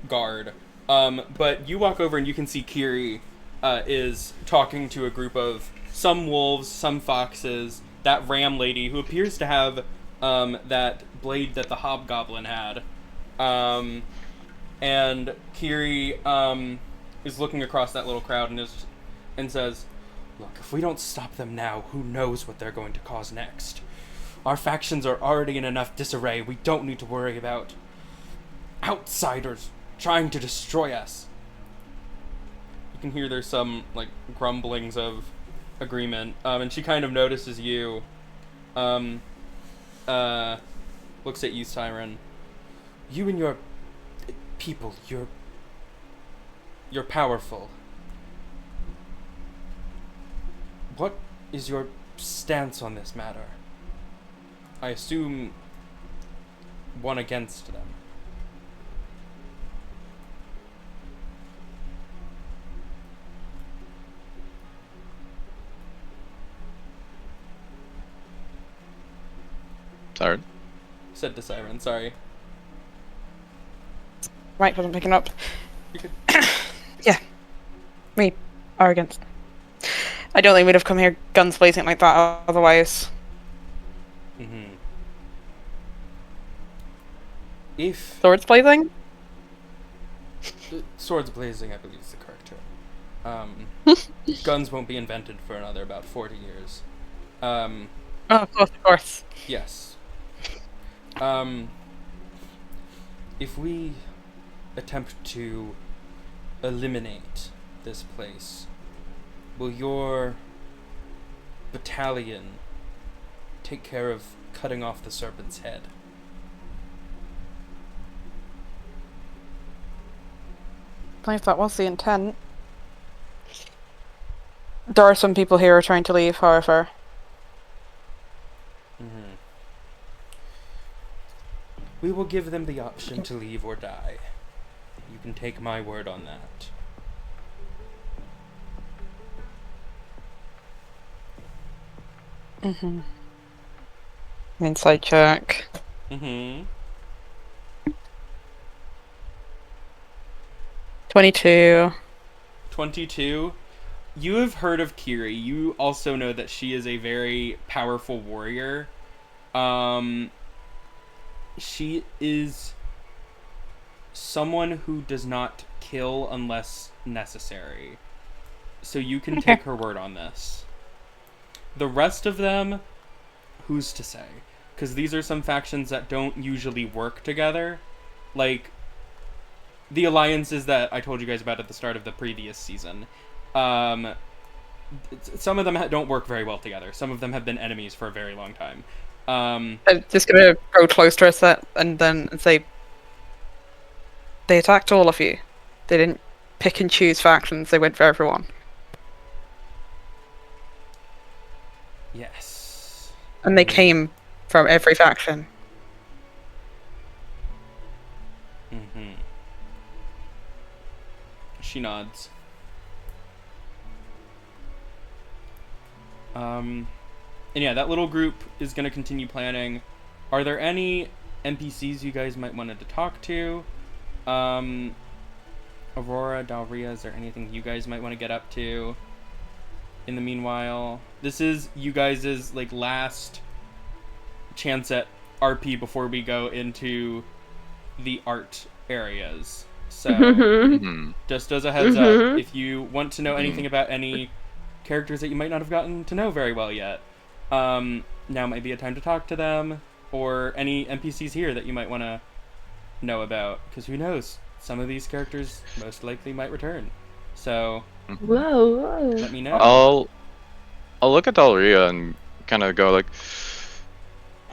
guard. But you walk over and you can see Kiri is talking to a group of some wolves, some foxes, that ram lady who appears to have that blade that the hobgoblin had. And Kiri is looking across that little crowd and says, "Look, if we don't stop them now, who knows what they're going to cause next? Our factions are already in enough disarray. We don't need to worry about outsiders trying to destroy us." You can hear there's some, like, grumblings of agreement. And she kind of notices you. Looks at you, Syren. You and your people, you're powerful. What is your stance on this matter? I assume one against them. Syren? Said to Syren, sorry. Right, wasn't picking up. You could... Yeah. We are against. I don't think we'd have come here guns blazing like that otherwise. Mm-hmm. If... Swords blazing? Swords blazing, I believe, is the correct term. Guns won't be invented for another about 40 years. Oh, of course. Yes. If we attempt to eliminate this place, will your battalion take care of cutting off the serpent's head? I believe that was the intent. There are some people here who are trying to leave, however. Mm-hmm. We will give them the option to leave or die. You can take my word on that. Mm-hmm. Insight check. Mm-hmm. 22. 22. You have heard of Kiri. You also know that she is a very powerful warrior. She is someone who does not kill unless necessary. So you can take her word on this. The rest of them, who's to say? Because these are some factions that don't usually work together. Like, the alliances that I told you guys about at the start of the previous season. some of them don't work very well together. Some of them have been enemies for a very long time. I'm just gonna go close to us and then say they attacked all of you. They didn't pick and choose factions. They went for everyone. Yes. And they came from every faction. Mm-hmm. She nods. And yeah, that little group is going to continue planning. Are there any NPCs you guys might wanted to talk to? Aurora, Dalhria, is there anything you guys might want to get up to? In the meanwhile, this is you guys' like last chance at RP before we go into the art areas. So, just as a heads up, if you want to know anything about any characters that you might not have gotten to know very well yet, now might be a time to talk to them, or any NPCs here that you might want to know about, because who knows, some of these characters most likely might return. So, Whoa. let me know. I'll look at Dalhria and kind of go like,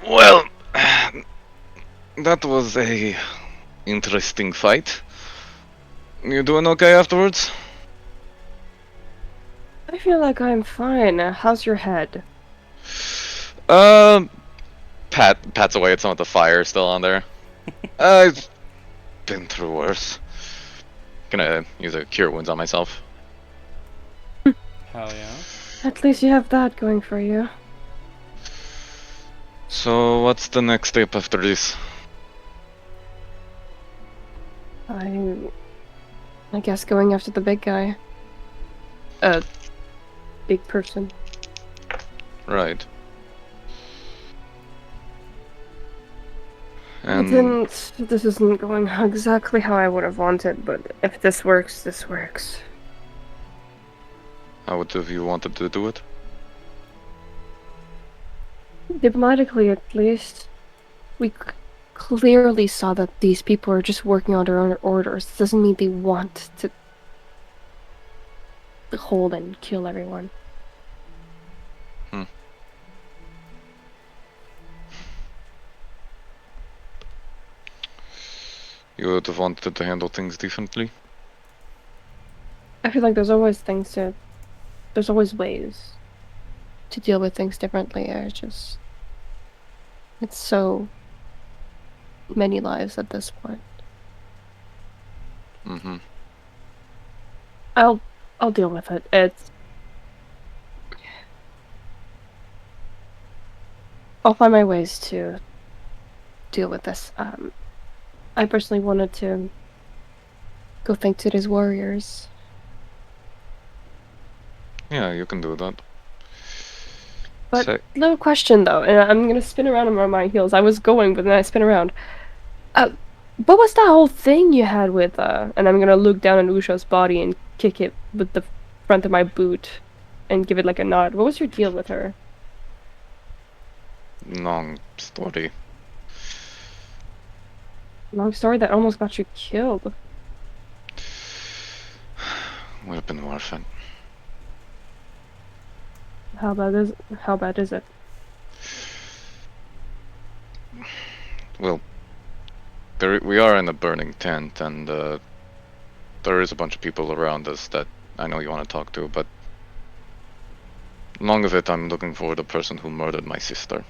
well, that was a interesting fight. You doing okay afterwards? I feel like I'm fine. How's your head? Pats away at some of the fire still on there. I've been through worse. Gonna use a cure wounds on myself. Hell yeah. At least you have that going for you. So what's the next step after this? I guess going after the big guy. Big person. Right. This isn't going exactly how I would have wanted, but if this works, this works. How would have you wanted to do it? Diplomatically, at least. We clearly saw that these people are just working on their own orders. Doesn't mean they want to hold and kill everyone. You would have wanted to handle things differently? I feel like there's always ways to deal with things differently. It's so many lives at this point. Mm-hmm. I'll deal with it. I'll find my ways to deal with this. I personally wanted to go thank today's warriors. Yeah, you can do that. But little question though, and I'm gonna spin around on my heels. I was going, but then I spin around. What was that whole thing you had with and I'm gonna look down on Usha's body and kick it with the front of my boot and give it like a nod. What was your deal with her? Long story. Long story that almost got you killed. Weapon warfare. How bad is it? Well, we are in a burning tent, and there is a bunch of people around us that I know you want to talk to, but long of it, I'm looking for the person who murdered my sister.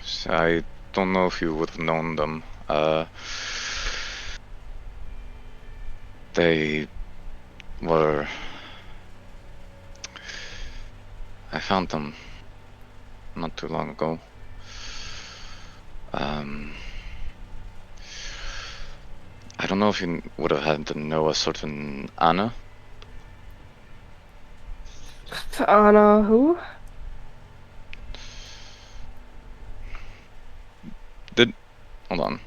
So I don't know if you would have known them. They were... I found them not too long ago. I don't know if you would have had to know a certain Anna. Anna who? Hold on.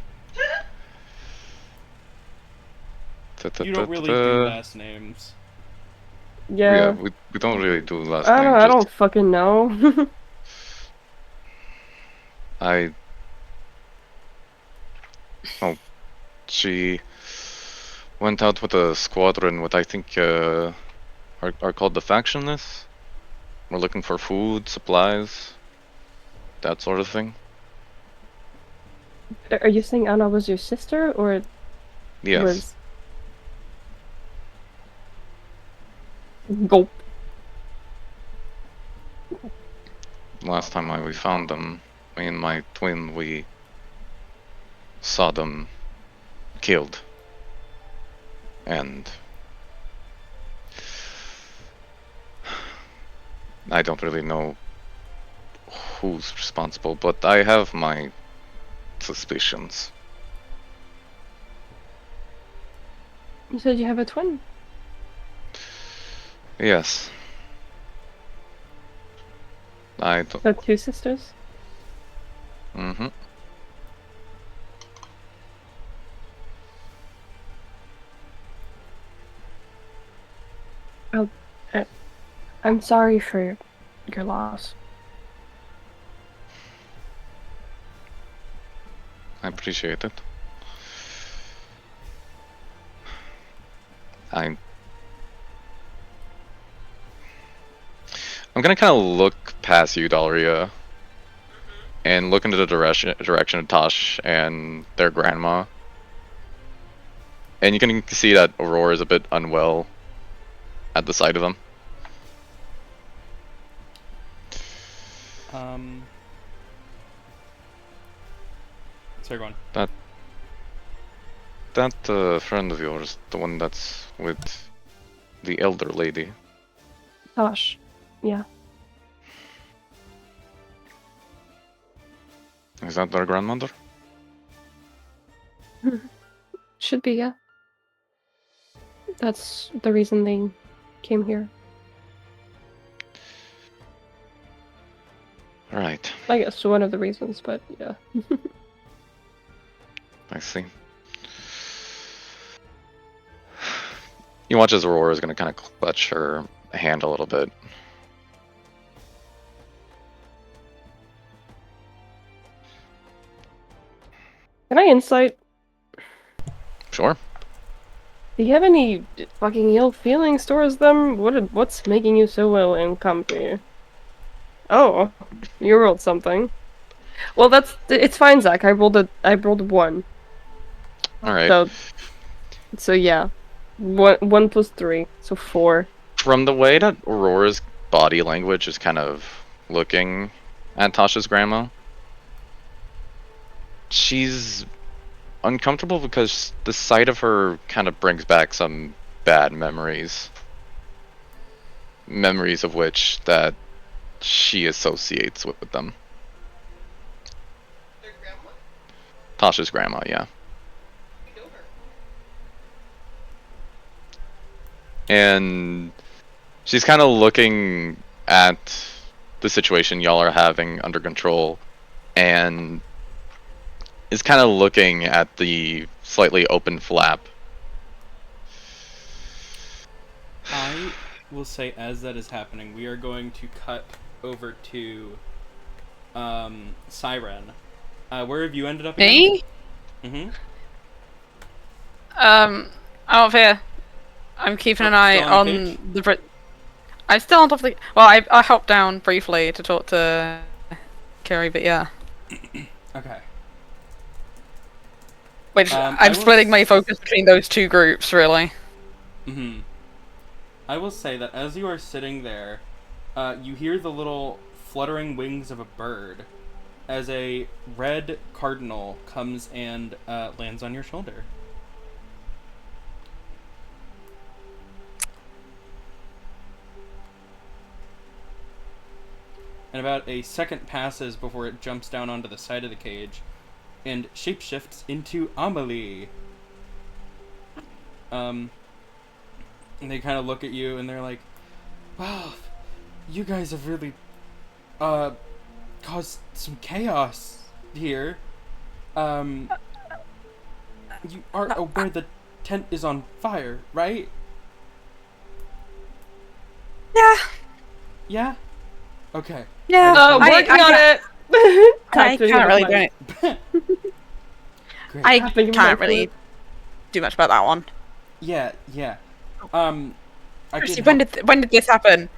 You don't really do last names. Yeah. We don't really do last names. I don't fucking know. She went out with a squadron with, I think, are called the Factionless. We're looking for food, supplies, that sort of thing. Are you saying Anna was your sister, or Yes. was... Gulp. Last time we found them, me and my twin, we saw them killed. And I don't really know who's responsible, but I have my suspicions. You said you have a twin? Yes. I don't... So 2 sisters? Mm-hmm. Oh, I'm sorry for your loss. I appreciate it. I'm gonna kind of look past you, Dalhria, and look into the direction of Tosh and their grandma. And you can see that Aurora is a bit unwell at the sight of them. Sorry, go on. That friend of yours, the one that's with the elder lady. Tosh. Yeah. Is that their grandmother? Should be, yeah. That's the reason they came here. Right. I guess one of the reasons, but yeah. I see. You watch as Aurora is going to kind of clutch her hand a little bit. Can I insight? Sure. Do you have any fucking ill feelings towards them? What's making you so ill and comfy? Oh, you rolled something. Well, it's fine, Zach. I rolled a 1. All right. So yeah, 1 plus 3, so 4. From the way that Aurora's body language is kind of looking at Tasha's grandma, she's uncomfortable because the sight of her kind of brings back some bad memories. Memories of which that she associates with them. Their grandma? Tasha's grandma, yeah. We know her. And she's kind of looking at the situation y'all are having under control and is kind of looking at the slightly open flap. I will say, as that is happening, we are going to cut over to Syren. Where have you ended up again? Me? Mm-hmm. Out of here. I'm keeping an eye Still on the on the I'm still on top of the... Well, I hopped down briefly to talk to Kerry, but yeah. Okay. Which, I I'm will splitting my focus between those 2 groups, really. Mm-hmm. I will say that as you are sitting there, you hear the little fluttering wings of a bird as a red cardinal comes and lands on your shoulder. And about a second passes before it jumps down onto the side of the cage and shapeshifts into Amelie. And they kind of look at you and they're like, wow, you guys have really caused some chaos here. You are aware the tent is on fire, right? Yeah. Yeah? Okay. Yeah, Working on it! I can't really do it. Great. I Tapping can't my really foot. do much about that one. Yeah. I Percy, did when help. did this happen?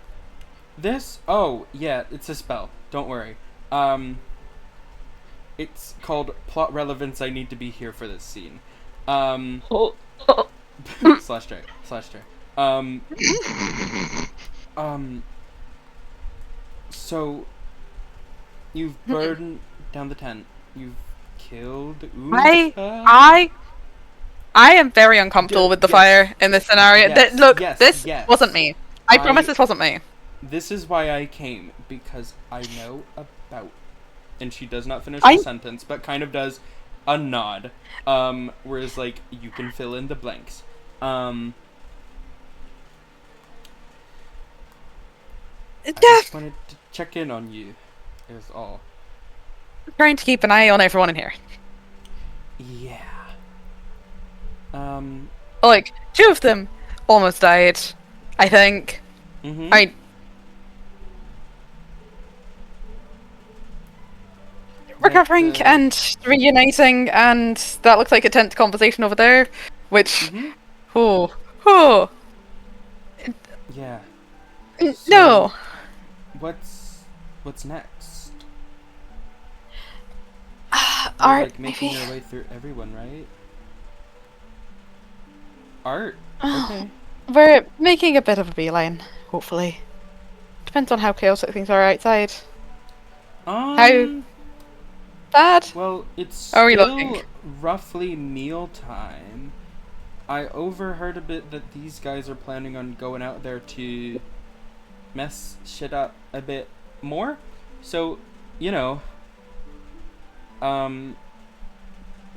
This? Oh, yeah, it's a spell. Don't worry. It's called plot relevance. I need to be here for this scene. Oh. Slash J. So you've burned down the tent. You've killed Usha. I am very uncomfortable with the fire in this scenario. Yes, Look, yes, this yes. wasn't me. I promise this wasn't me. This is why I came, because I know about... And she does not finish the sentence, but kind of does a nod. Whereas, like, you can fill in the blanks. I just wanted to check in on you, is all. I'm trying to keep an eye on everyone in here. Yeah. Like, 2 of them almost died, I think. Mm-hmm. Recovering and reuniting, and that looks like a tense conversation over there, which... Yeah. No! What's next? Art, like making maybe? our way through everyone, right? Art? Okay. We're making a bit of a beeline, hopefully. Depends on how chaotic things are outside. How bad? Well, it's are we still looking? roughly mealtime. I overheard a bit that these guys are planning on going out there to mess shit up a bit more. So, you know,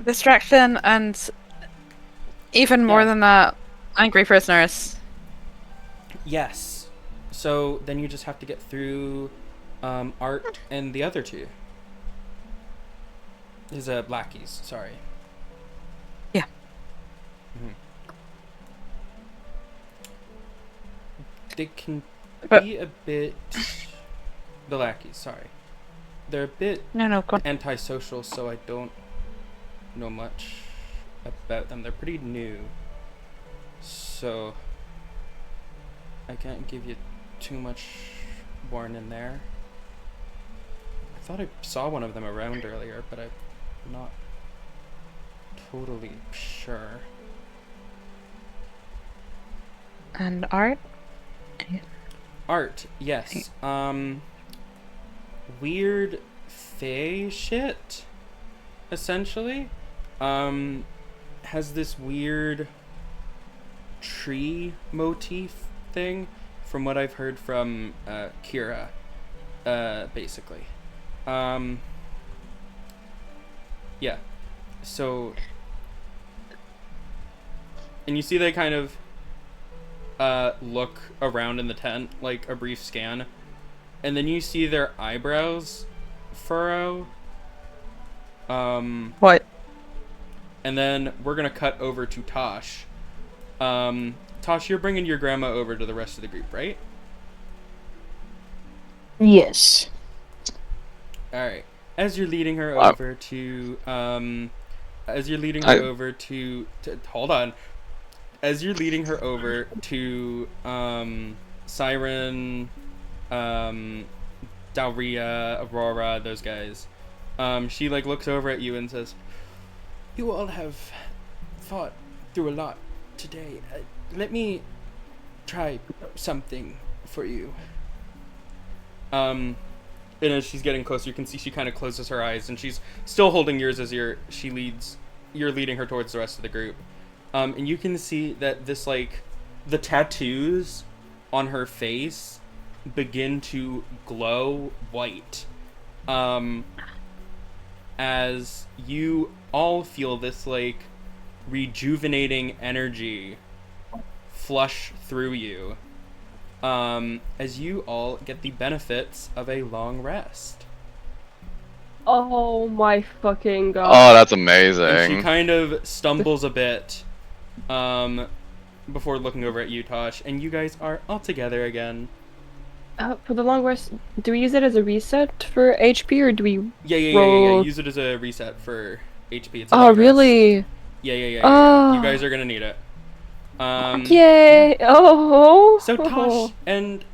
distraction and even more than that, angry prisoners. Yes. So then you just have to get through Art and the other 2. His lackeys, sorry. Yeah. They can be a bit... The lackeys, sorry. They're a bit antisocial, so I don't know much about them. They're pretty new. So I can't give you too much warning there. I thought I saw one of them around earlier, but I'm not totally sure. And Art? Art, yes. Weird fae shit, essentially. Has this weird tree motif thing, from what I've heard from Kira, basically. Yeah. So, and you see they kind of look around in the tent, like a brief scan, and then you see their eyebrows furrow. What? And then we're gonna cut over to Tosh. Tosh, you're bringing your grandma over to the rest of the group, right? Yes. All right. As you're leading her over to, hold on. As you're leading her over to, Syren, Dalhria, Aurora, those guys, she like looks over at you and says, "You all have fought through a lot today. Let me try something for you." And as she's getting closer, you can see she kind of closes her eyes, and she's still holding yours as you're leading her towards the rest of the group. And you can see that this, like, the tattoos on her face begin to glow white. As you all feel this, like, rejuvenating energy flush through you. As you all get the benefits of a long rest. Oh my fucking god. Oh, that's amazing. And she kind of stumbles a bit before looking over at you, Tosh, and you guys are all together again. For the long rest, do we use it as a reset for HP, or do we Yeah. roll... Use it as a reset for HP. It's Oh, really? Oh. You guys are gonna need it. Yay! Yeah. Oh. So Tosh and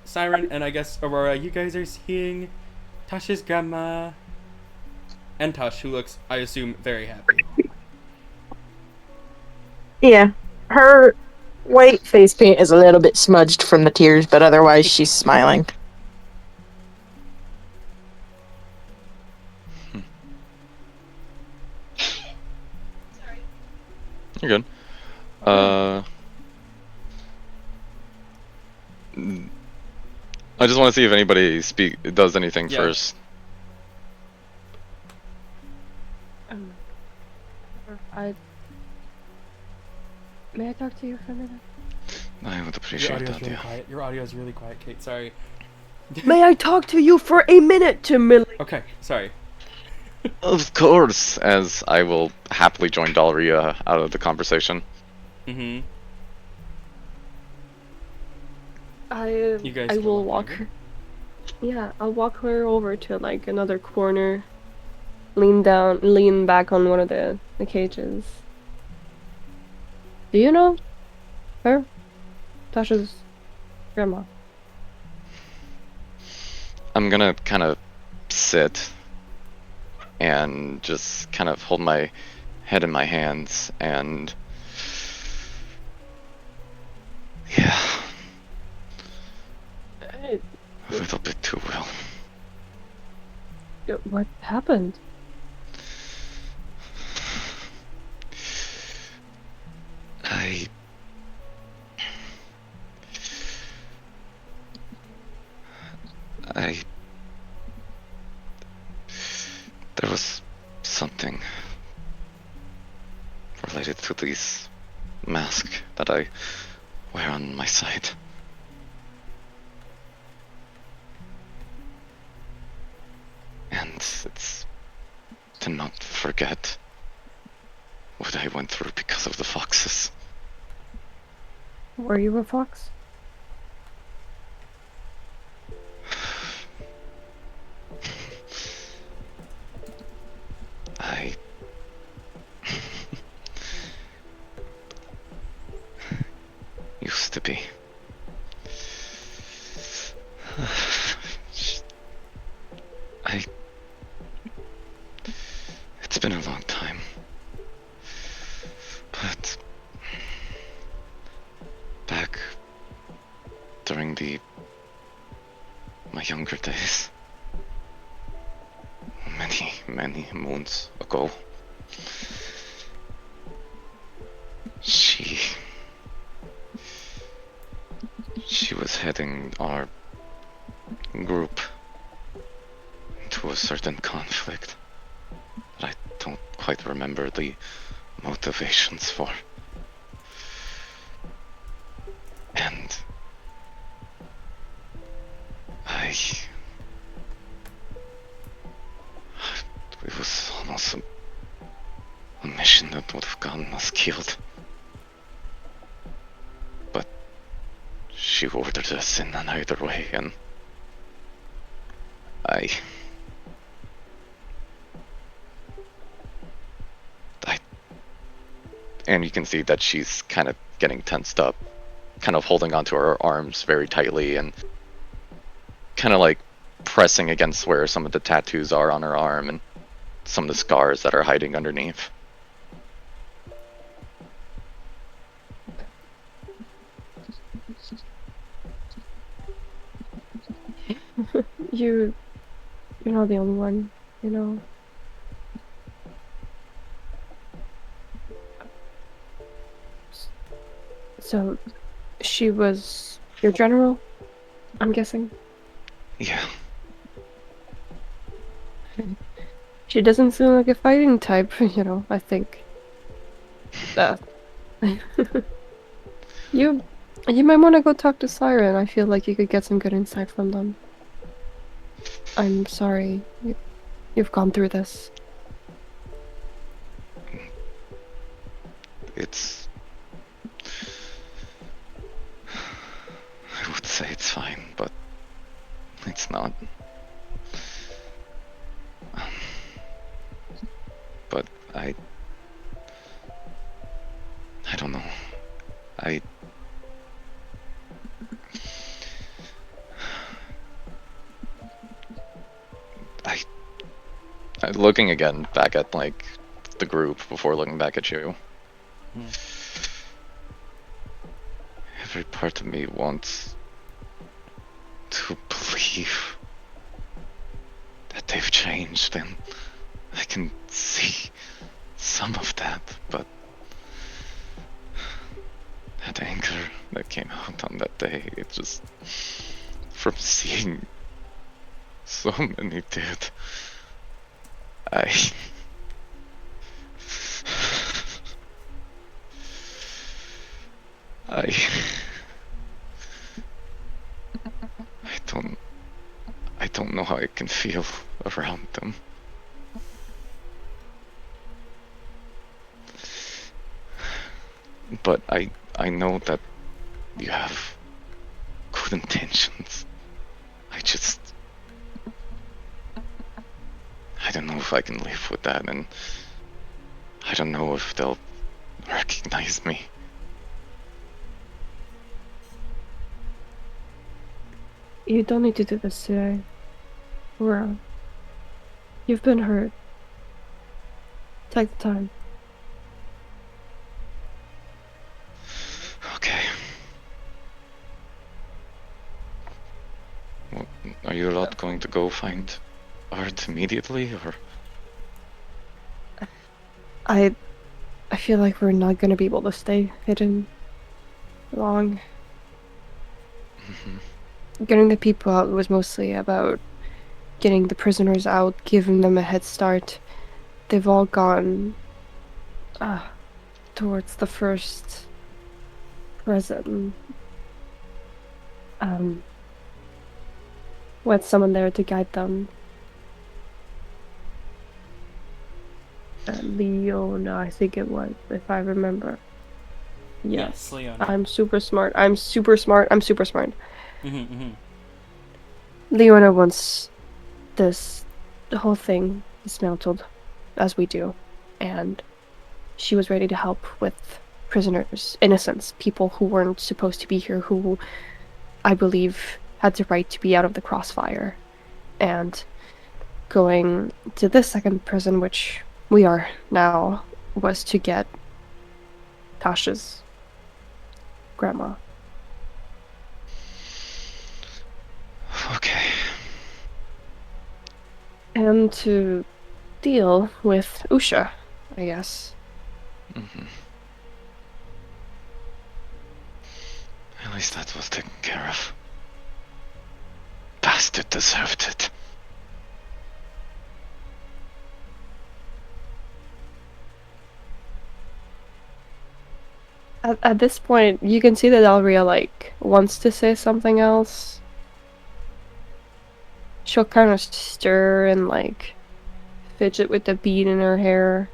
Syren and I guess Aurora, you guys are seeing Tosh's grandma and Tosh, who looks, I assume, very happy. Yeah. Her white face paint is a little bit smudged from the tears, but otherwise she's smiling. You're good. I just want to see if anybody does anything first. May I talk to you for a minute? I would appreciate that, really quiet. Your audio is really quiet, Kate. Sorry. May I talk to you for a minute, Millie? Okay, sorry. Of course, as I will happily join Dalhria out of the conversation. Mm-hmm. I will walk her. Yeah, I'll walk her over to like another corner, lean back on one of the cages. Do you know her? Tasha's grandma. I'm gonna kind of sit and just kind of hold my head in my hands and yeah, a little bit too well. What happened? There was something related to this mask that I wear on my side. And it's to not forget what I went through because of the foxes. Were you a fox? I used to be. It's been a long time. But back during my younger days, many moons ago, she was heading our group into a certain conflict that I don't quite remember the motivations for. And it was almost a mission that would have gotten us killed. But she ordered us in either way, and and you can see that she's kind of getting tensed up, kind of holding onto her arms very tightly and kind of like pressing against where some of the tattoos are on her arm and some of the scars that are hiding underneath. You're not the only one, you know. So, she was your general, I'm guessing? Yeah. She doesn't seem like a fighting type, you know, I think. You might want to go talk to Syren. I feel like you could get some good insight from them. I'm sorry. You've gone through this. I would say it's fine, but it's not. But Looking again back at like the group before looking back at you. Every part of me wants to believe that they've changed, and I can see some of that, but that anger that came out on that day, it just, from seeing so many dead, I don't know how I can feel around them. But I know that you have good intentions. I don't know if I can live with that, and I don't know if they'll recognize me. You don't need to do this today. Aurora. You've been hurt. Take the time. Okay. Well, are you not going to go find Art immediately, or? I feel like we're not gonna be able to stay hidden long. Getting the people out was mostly about getting the prisoners out, giving them a head start. They've all gone towards the first prison. With someone there to guide them. Leona, I think it was, if I remember. Yes, Leona. I'm super smart. Leona wants the whole thing dismantled, as we do, and she was ready to help with prisoners, innocents, people who weren't supposed to be here, who I believe had the right to be out of the crossfire, and going to this second prison, which we are now, was to get Tosh's grandma. Okay. And to deal with Usha, I guess. At least that was taken care of. Bastard deserved it. At this point, you can see that Dalhria, like, wants to say something else. She'll kind of stir and, like, fidget with the bead in her hair.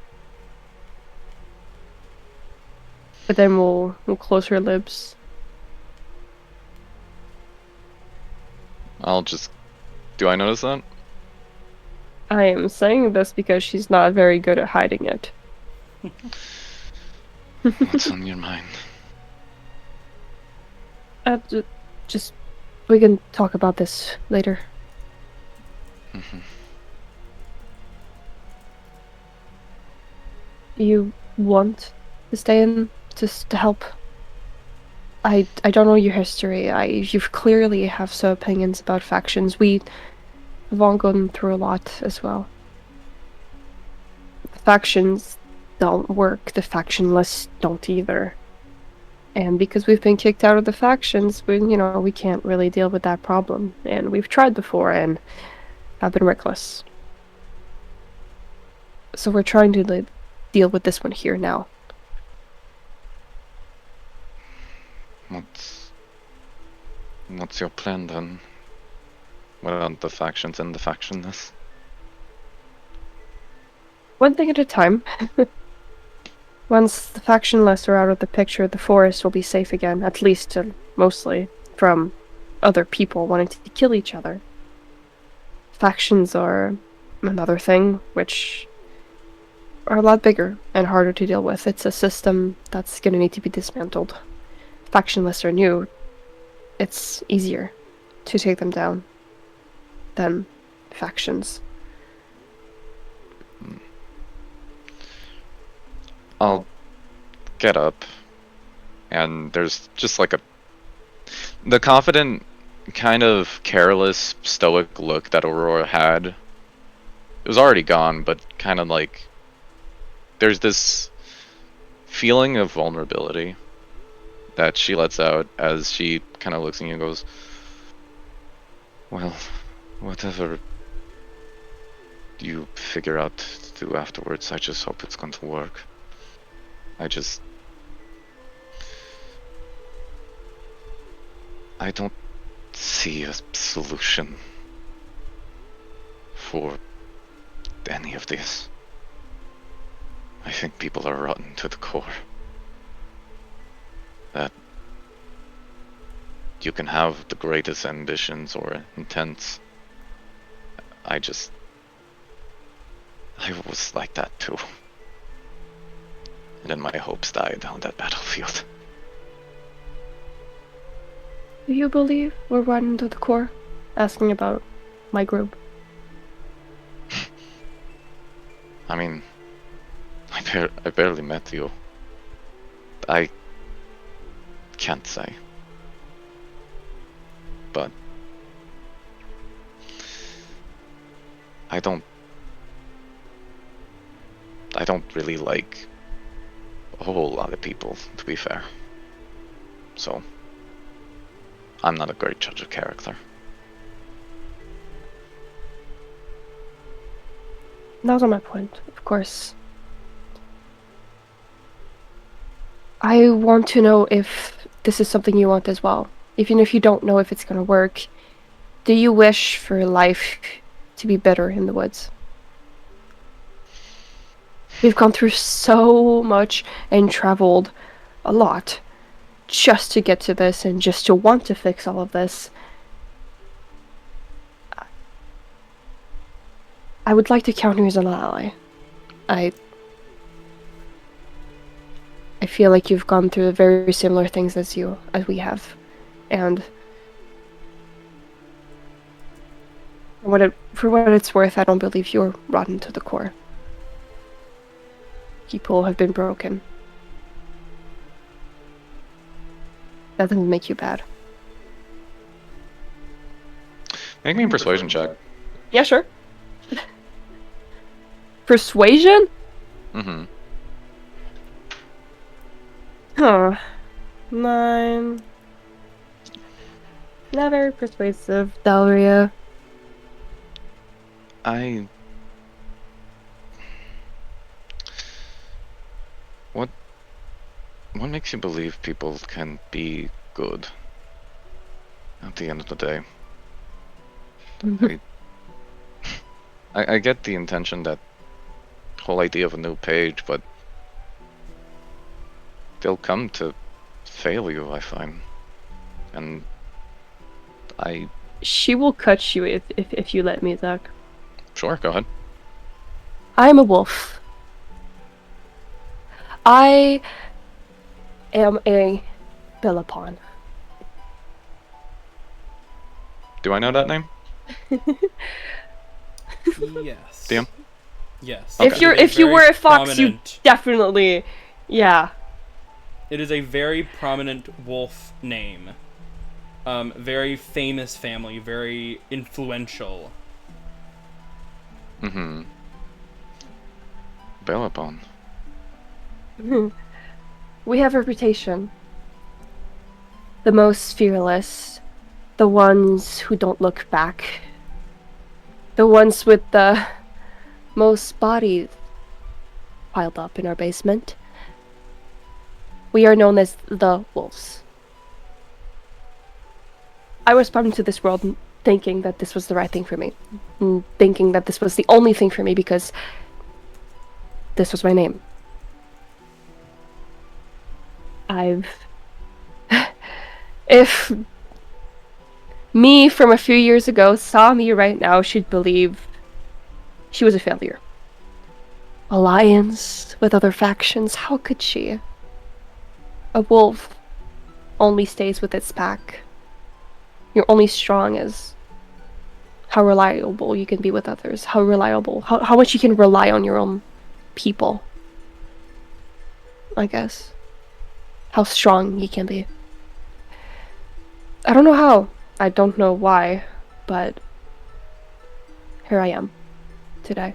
But then we'll close her lips. Do I notice that? I am saying this because she's not very good at hiding it. What's on your mind? Just, we can talk about this later. You want to stay in just to help? I don't know your history. You clearly have some opinions about factions. We have all gone through a lot as well. The factions don't work. The factionless don't either. And because we've been kicked out of the factions, we can't really deal with that problem. And we've tried before and have been reckless. So we're trying to deal with this one here now. What's your plan then? Without the factions and the factionless? One thing at a time. Once the factionless are out of the picture, the forest will be safe again, at least mostly, from other people wanting to kill each other. Factions are another thing, which are a lot bigger and harder to deal with. It's a system that's gonna need to be dismantled. factionless or new, it's easier to take them down than factions. I'll get up, and there's just like the confident, kind of careless, stoic look that Aurora had. It was already gone, but kind of like there's this feeling of vulnerability that she lets out as she kind of looks at you and goes, well, whatever you figure out to do afterwards, I just hope it's going to work. I don't see a solution for any of this. I think people are rotten to the core. That you can have the greatest ambitions or intents. I was like that too. And then my hopes died on that battlefield. Do you believe we're rotten to the core? Asking about my group. I mean, I barely met you. I can't say. But I don't really like a whole lot of people, to be fair. So I'm not a great judge of character. That was on my point, of course. I want to know if this is something you want as well. Even if you don't know if it's gonna work, do you wish for life to be better in the woods? We've gone through so much and traveled a lot just to get to this and just to want to fix all of this. I would like to count you as an ally. I feel like you've gone through very similar things as we have. And for what it's worth, I don't believe you're rotten to the core. People have been broken. That doesn't make you bad. Make me a persuasion check. Yeah, sure. Persuasion? Mm-hmm. Huh. 9. Not very persuasive, Dalhria. What makes you believe people can be good at the end of the day? I get the intention, that whole idea of a new page, but they'll come to fail you, I find. And She will cut you if you let me, Zach. Sure, go ahead. I'm a wolf. I am a Bellapon. Do I know that name? Yes. DM? Yes. Okay. If you were a fox, you prominent- definitely, yeah. It is a very prominent wolf name. Very famous family, very influential. Mm-hmm. Bellapon. We have a reputation. The most fearless. The ones who don't look back. The ones with the most bodies piled up in our basement. We are known as the wolves. I was brought into this world thinking that this was the right thing for me. Thinking that this was the only thing for me because this was my name. If me from a few years ago saw me right now, she'd believe she was a failure. Alliance with other factions, how could she? A wolf only stays with its pack. You're only strong as how reliable you can be with others, how much you can rely on your own people. I guess. How strong you can be. I don't know how. I don't know why, but here I am today.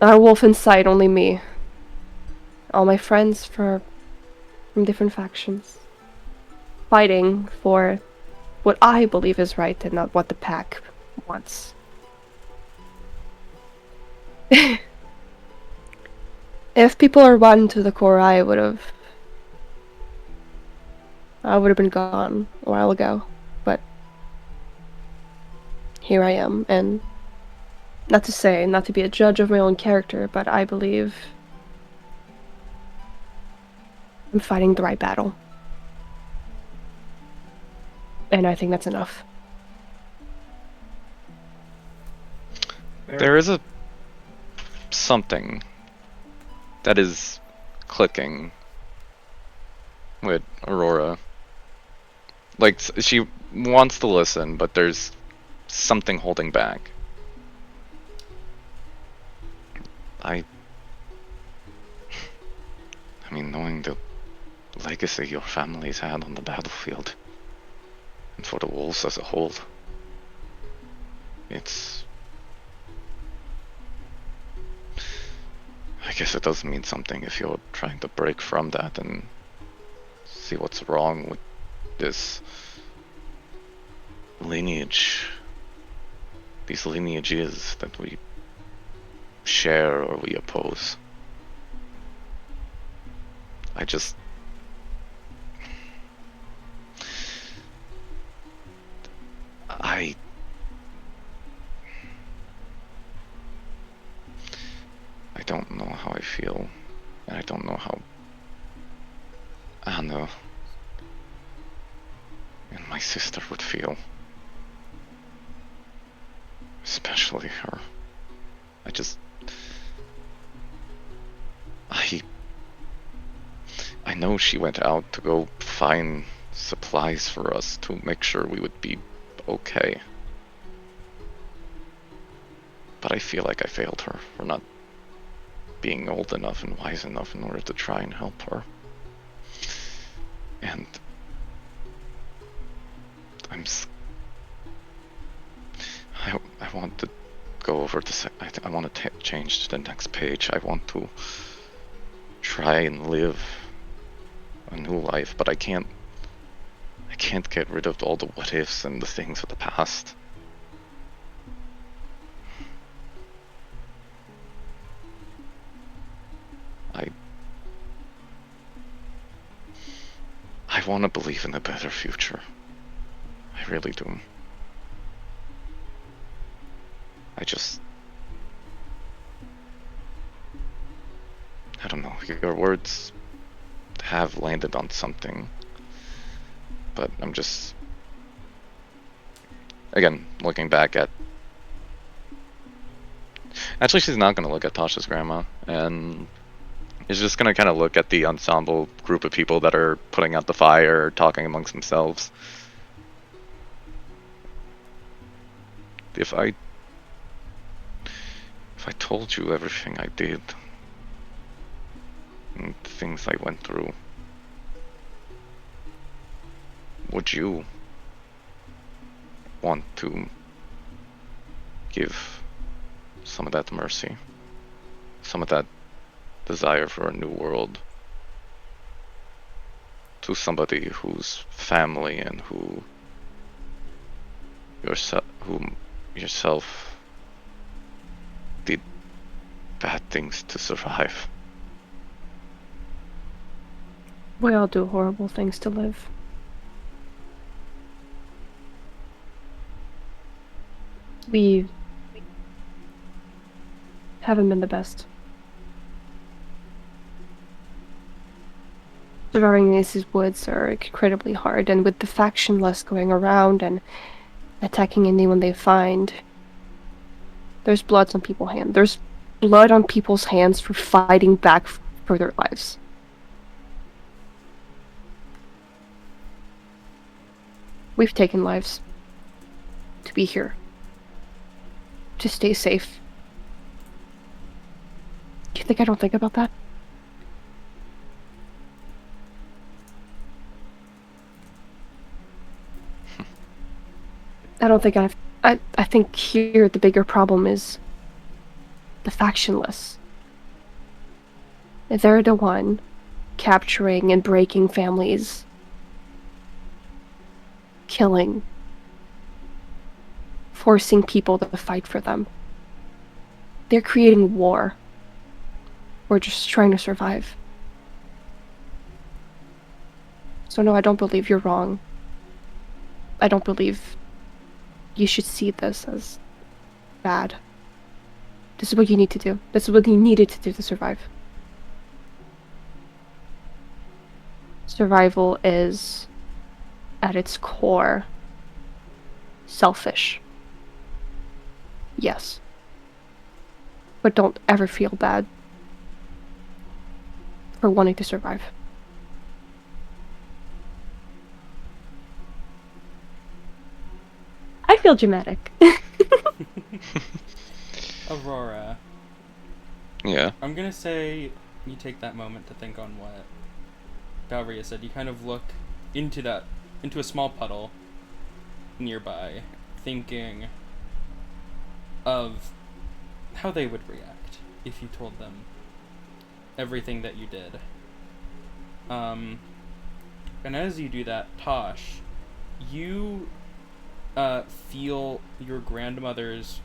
Not a wolf in sight, only me. All my friends from different factions. Fighting for what I believe is right and not what the pack wants. If people are rotten to the core, I would have been gone a while ago. But here I am, and not to be a judge of my own character, but I believe I'm fighting the right battle. And I think that's enough. There is something that is clicking with Aurora. Like, she wants to listen, but there's something holding back. I mean, knowing the legacy your family's had on the battlefield, and for the wolves as a whole, I guess it does mean something if you're trying to break from that and see what's wrong with this lineage, these lineages that we share or we oppose. I don't know how I feel, and I don't know how Anna and my sister would feel. Especially her. I know she went out to go find supplies for us to make sure we would be okay. But I feel like I failed her for not being old enough and wise enough in order to try and help her. And I want to go over to I want to change to the next page. I want to try and live a new life, but I can't get rid of all the what ifs and the things of the past. I want to believe in a better future. I really do. I don't know, your words have landed on something, but I'm just, again, looking back at, actually she's not going to look at Tosh's grandma, and is just going to kind of look at the ensemble group of people that are putting out the fire, talking amongst themselves. If I told you everything I did, and the things I went through, would you want to give some of that mercy, some of that desire for a new world to somebody whose family and whom yourself did bad things to survive? We all do horrible things to live. We haven't been the best. Surviving these woods are incredibly hard, and with the faction lists going around and attacking anyone they find, there's blood on people's hands. There's blood on people's hands for fighting back for their lives. We've taken lives to be here, to stay safe. Do you think I don't think about that? I don't think I think here the bigger problem is the factionless. They're the one capturing and breaking families, killing, forcing people to fight for them. They're creating war. We're just trying to survive. So no, I don't believe you're wrong. I don't believe you should see this as bad. This is what you need to do. This is what you needed to do to survive. Survival is, at its core, selfish. Yes. But don't ever feel bad for wanting to survive. I feel dramatic. Aurora. Yeah. I'm gonna say you take that moment to think on what Dalhria said. You kind of look into a small puddle nearby, thinking of how they would react if you told them everything that you did. And as you do that, Tosh, you feel your grandmother's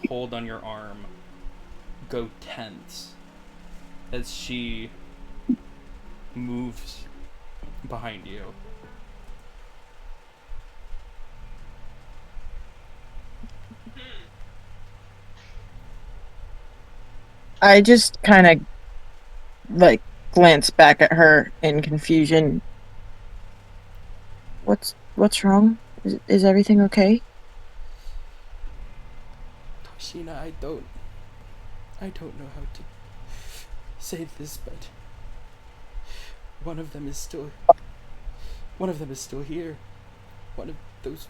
hold on your arm go tense as she moves behind you. I just kind of like glance back at her in confusion. What's wrong? Is everything okay? Toshina, I don't know how to say this, but one of them is still here. One of those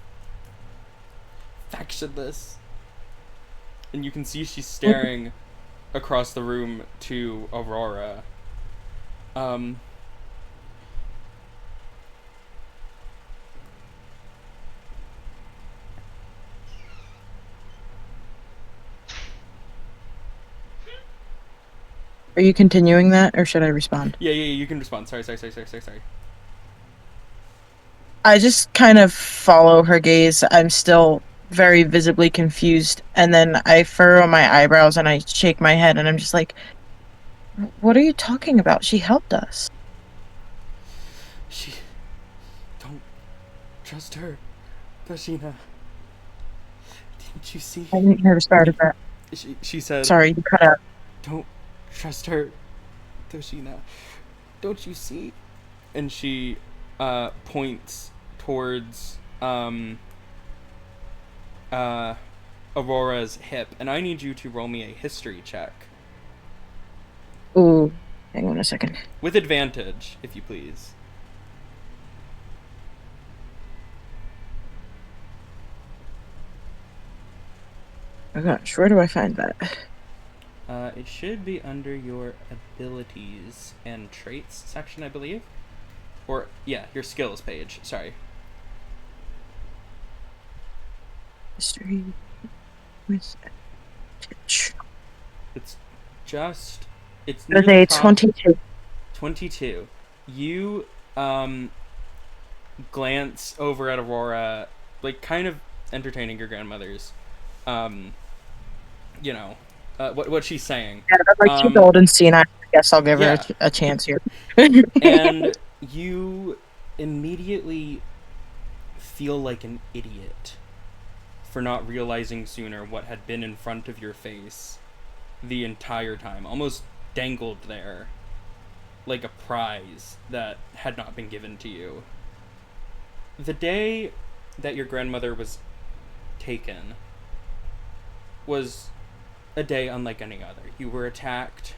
factionless. And you can see she's staring across the room to Aurora. Are you continuing that, or should I respond? Yeah, you can respond. Sorry. I just kind of follow her gaze. I'm still very visibly confused, and then I furrow my eyebrows and I shake my head, and I'm just like, what are you talking about? She helped us. Don't trust her, Toshina. Didn't you see? I didn't hear the start of that. She said, Sorry, you cut out. don't trust her, Toshina. Don't you see? And she points towards Aurora's hip, and I need you to roll me a history check. Ooh, hang on a second. With advantage, if you please. Oh gosh, where do I find that? It should be under your abilities and traits section, I believe. Or, yeah, your skills page. Sorry. History with It's just... It's There's near the a top. 22. 22. You, glance over at Aurora, like, kind of entertaining your grandmother's, what she's saying. Yeah, I'm like too old and senile. I guess I'll give her a chance here. And you immediately feel like an idiot for not realizing sooner what had been in front of your face the entire time, almost dangled there like a prize that had not been given to you. The day that your grandmother was taken was a day unlike any other. You were attacked.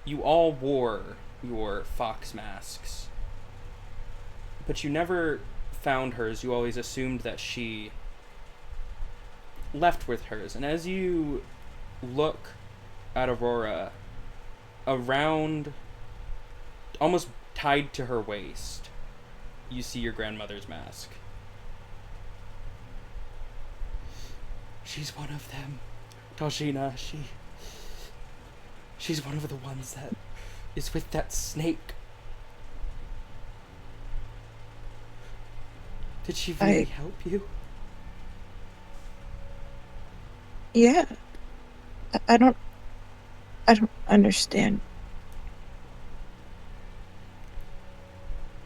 You all wore your fox masks. But you never found hers, you always assumed that she left with hers. And as you look at Aurora, around, almost tied to her waist, you see your grandmother's mask. She's one of them. Toshina, she's one of the ones that is with that snake. Did she really help you? Yeah. I don't understand.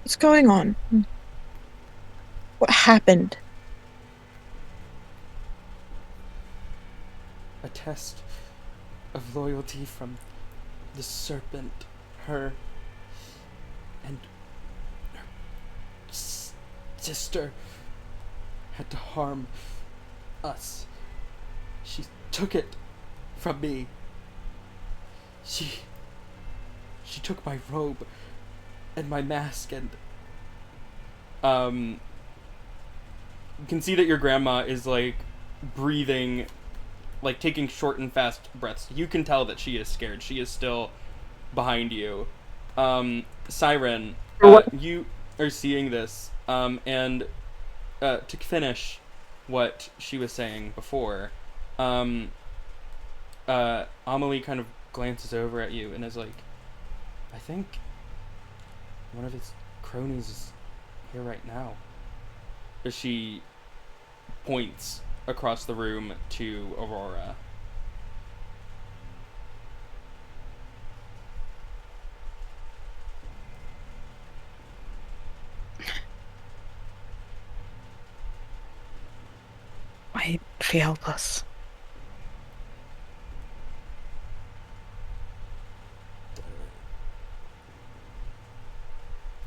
What's going on? What happened? A test of loyalty from the serpent, her, and her sister had to harm us. She took it from me. She took my robe and my mask, and you can see that your grandma is like breathing, like taking short and fast breaths. You can tell that she is scared. She is still behind you. Syren, you are seeing this, and to finish what she was saying before, Amelie kind of glances over at you and is like, I think one of his cronies is here right now. As she points across the room to Aurora. I feel helpless.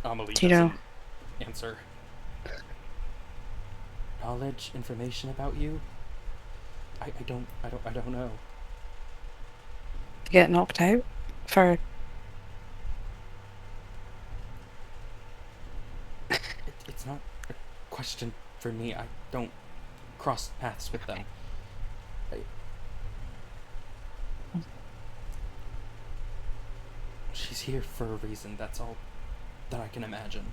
Amelie Do you know? doesn't answer. Knowledge, information about you? I don't know. To get knocked out? For... It's not a question for me. I don't cross paths with them. She's here for a reason. That's all that I can imagine.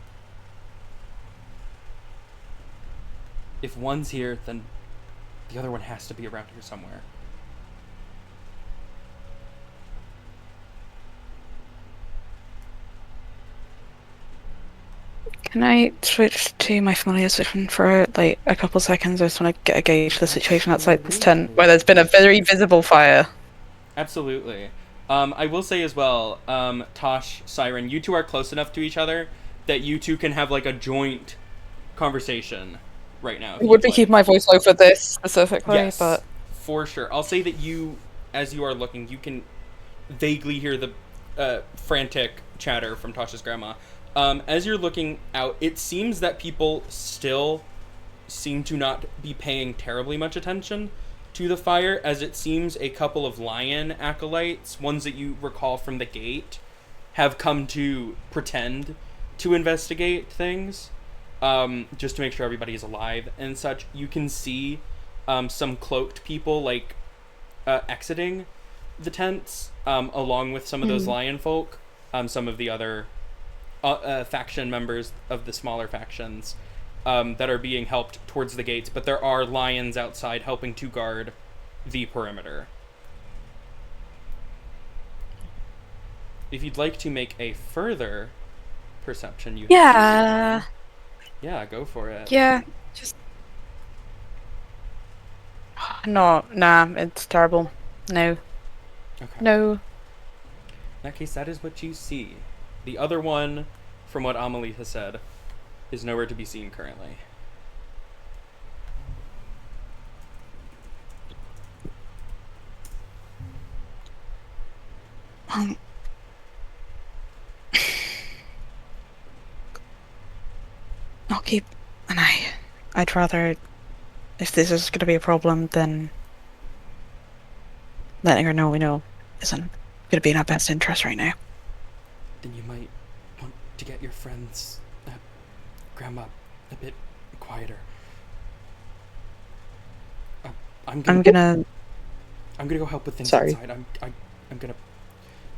If one's here, then the other one has to be around here somewhere. Can I switch to my familiar position for like a couple seconds? I just want to get a gauge of the situation outside this tent where there's been a very visible fire. Absolutely. I will say as well, Tosh, Syren, you two are close enough to each other that you two can have like a joint conversation right now. Would we keep my voice low for this specifically? Yes, but for sure. I'll say that you, as you are looking, you can vaguely hear the frantic chatter from Tosh's grandma. As you're looking out, it seems that people still seem to not be paying terribly much attention to the fire, as it seems a couple of lion acolytes, ones that you recall from the gate, have come to pretend to investigate things, just to make sure everybody is alive and such. You can see some cloaked people like exiting the tents, along with some of those lion folk, some of the other faction members of the smaller factions that are being helped towards the gates, but there are lions outside helping to guard the perimeter. If you'd like to make a further perception, you yeah, go for it. yeah, just no, nah, it's terrible. No, Okay. no. In that case, that is what you see. The other one, from what Amelie has said, is nowhere to be seen currently. I'll keep an eye. I'd rather, if this is going to be a problem, then letting her know we know isn't going to be in our best interest right now. Then you might want to get your friend's grandma a bit quieter. I'm I'm gonna go help with things Sorry. outside. I'm gonna.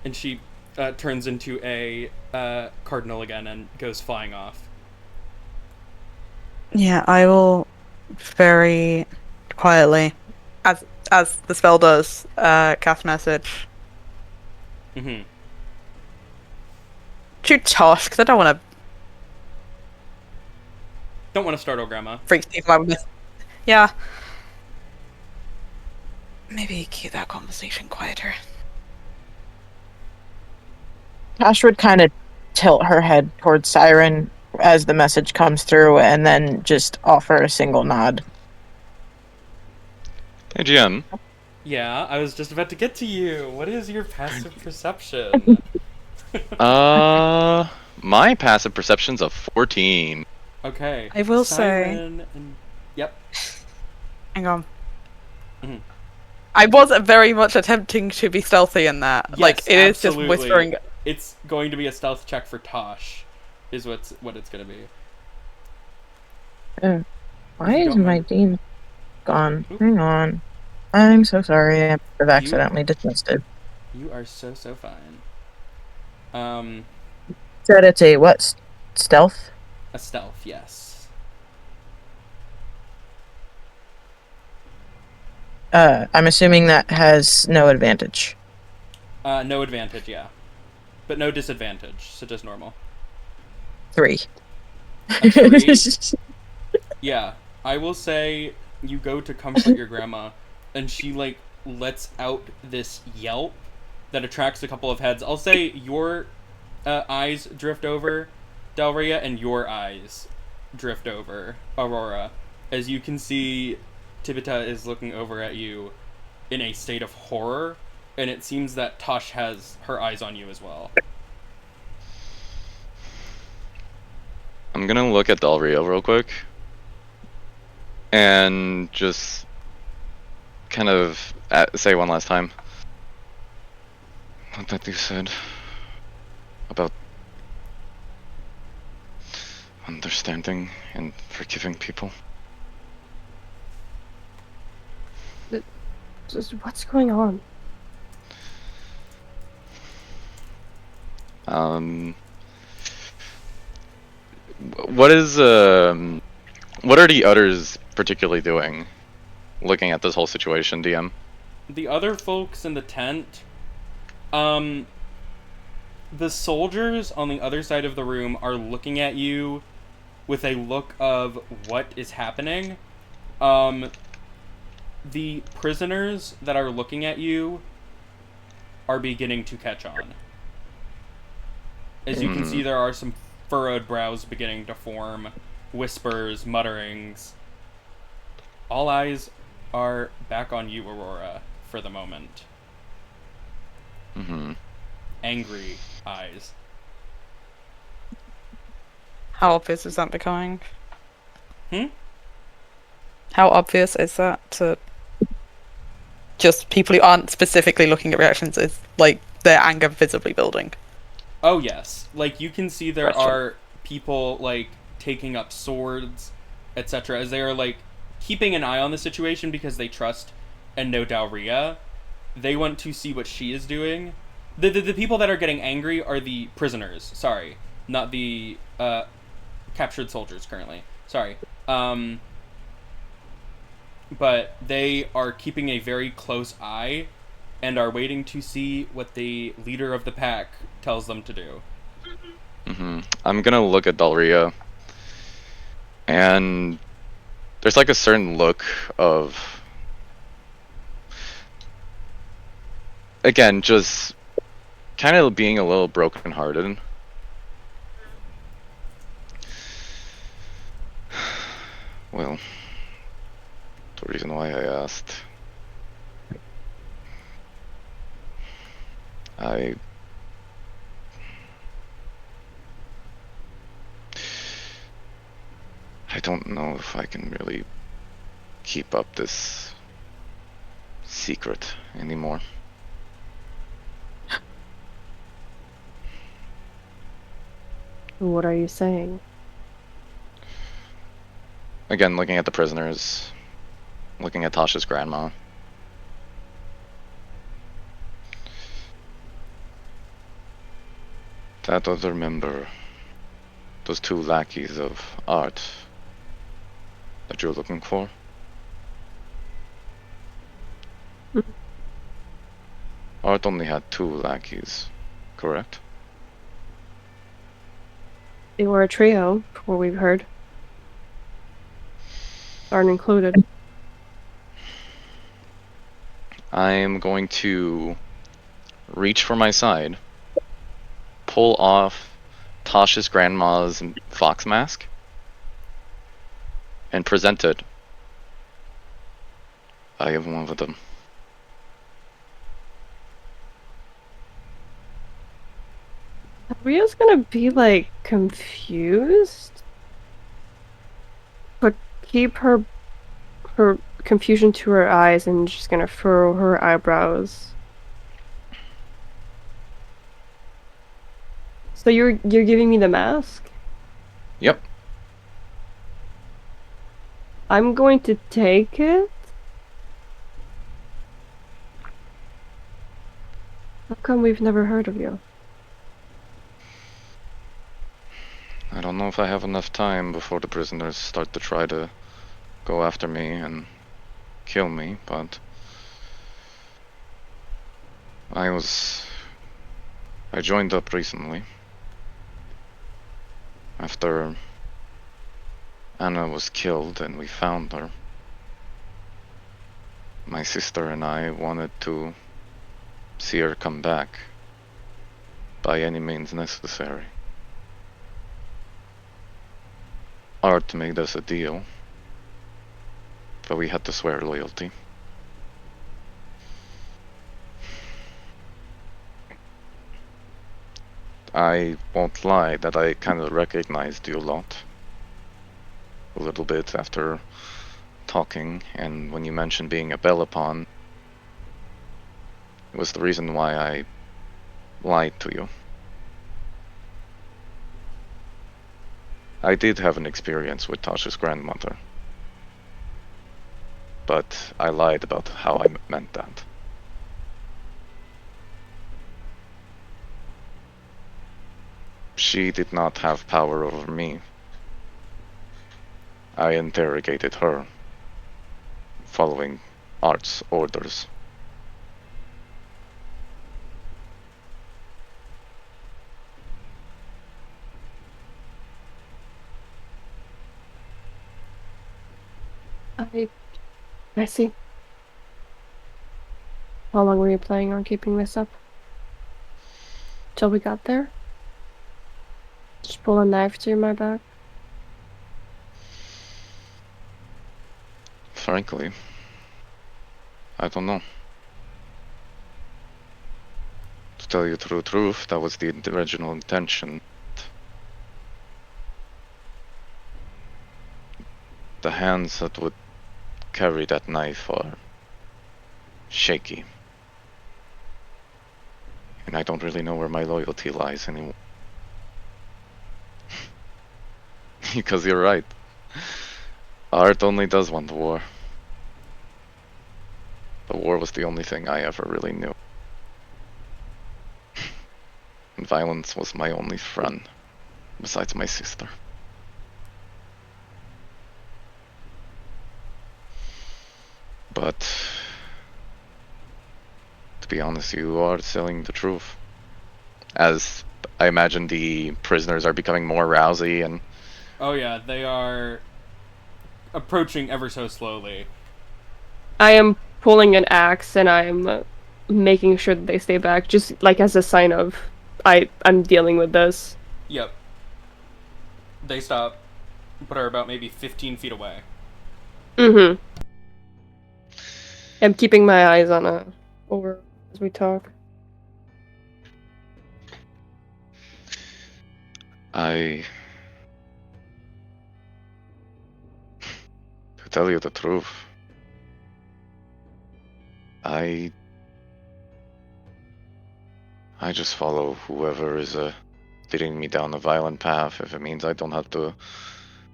And she turns into a cardinal again and goes flying off. Yeah, I will very quietly, as the spell does, cast message. Mm-hmm. To Tosh, because I don't want to Don't want to startle Grandma. freak people out with. Yeah. Maybe keep that conversation quieter. Tosh would kind of tilt her head towards Syren as the message comes through, and then just offer a single nod. Hey, GM. Yeah, I was just about to get to you. What is your passive perception? My passive perception's a 14. Okay. I will Syren and... Yep. Hang on. Mhm. I was very much attempting to be stealthy in that. Yes, like, it is just absolutely. whispering. It's going to be a stealth check for Tosh, is what it's going to be. Why you is don't my mind- Dean gone? Oop. Hang on. I'm so sorry. I've accidentally dismissed it. You are so fine. Said it's a what? Stealth? A stealth, yes. I'm assuming that has no advantage. No advantage, yeah. But no disadvantage, so just normal. 3. A 3? Yeah, I will say you go to comfort your grandma, and she, like, lets out this yelp that attracts a couple of heads. I'll say your eyes drift over, Dalhria, and your eyes drift over, Aurora. As you can see, Tibita is looking over at you in a state of horror, and it seems that Tosh has her eyes on you as well. I'm gonna look at Dalhria real quick. And just kind of say one last time what that you said about understanding and forgiving people. Just what's going on? What is what are the others particularly doing, looking at this whole situation, DM? The other folks in the tent, the soldiers on the other side of the room are looking at you with a look of what is happening. The prisoners that are looking at you are beginning to catch on. As you can see, there are some furrowed brows beginning to form, whispers, mutterings. All eyes are back on you, Aurora, for the moment. Angry eyes. How obvious is that becoming? Hmm? How obvious is that to just people who aren't specifically looking at reactions? Is like their anger visibly building? Oh yes, like you can see there are people like taking up swords, etc. as they are like keeping an eye on the situation because they trust and know Dalhria. They want to see what she is doing. The people that are getting angry are the prisoners. Sorry, not the captured soldiers currently. Sorry. But they are keeping a very close eye and are waiting to see what the leader of the pack tells them to do. I'm gonna look at Dalhria, and there's like a certain look of, again, just kind of being a little brokenhearted. Well, the reason why I asked, I don't know if I can really keep up this secret anymore. What are you saying? Again, looking at the prisoners, looking at Tosh's grandma. That other member, those 2 lackeys of art that you're looking for? Art only had 2 lackeys, correct? They were a trio, from what we've heard. Aren't included. I am going to reach for my side, pull off Tosh's grandma's fox mask, and present it. I am one of them. Ria's gonna be, like, confused? But keep her confusion to her eyes and she's gonna furrow her eyebrows. So you're giving me the mask? Yep. I'm going to take it? How come we've never heard of you? I don't know if I have enough time before the prisoners start to try to go after me and kill me, but I joined up recently after Anna was killed and we found her. My sister and I wanted to see her come back by any means necessary. Art made us a deal, but we had to swear loyalty. I won't lie that I kind of recognized you a lot. A little bit after talking, and when you mentioned being a Bellapon, it was the reason why I lied to you. I did have an experience with Tosh's grandmother, but I lied about how I meant that. She did not have power over me. I interrogated her, following Art's orders. I see. How long were you planning on keeping this up? Till we got there? Just pull a knife through my back? Frankly, I don't know. To tell you the truth, that was the original intention. The hands that would carry that knife are shaky. And I don't really know where my loyalty lies anymore. Because you're right. Art only does want war. The war was the only thing I ever really knew. And violence was my only friend, besides my sister. But to be honest, you are telling the truth. As I imagine the prisoners are becoming more rousy and... Oh yeah, they are approaching ever so slowly. I am pulling an axe and I'm making sure that they stay back, just like as a sign of I'm dealing with this. Yep. They stop, but are about maybe 15 feet away. Mm-hmm. I'm keeping my eyes on over as we talk. To tell you the truth, I just follow whoever is leading me down a violent path if it means I don't have to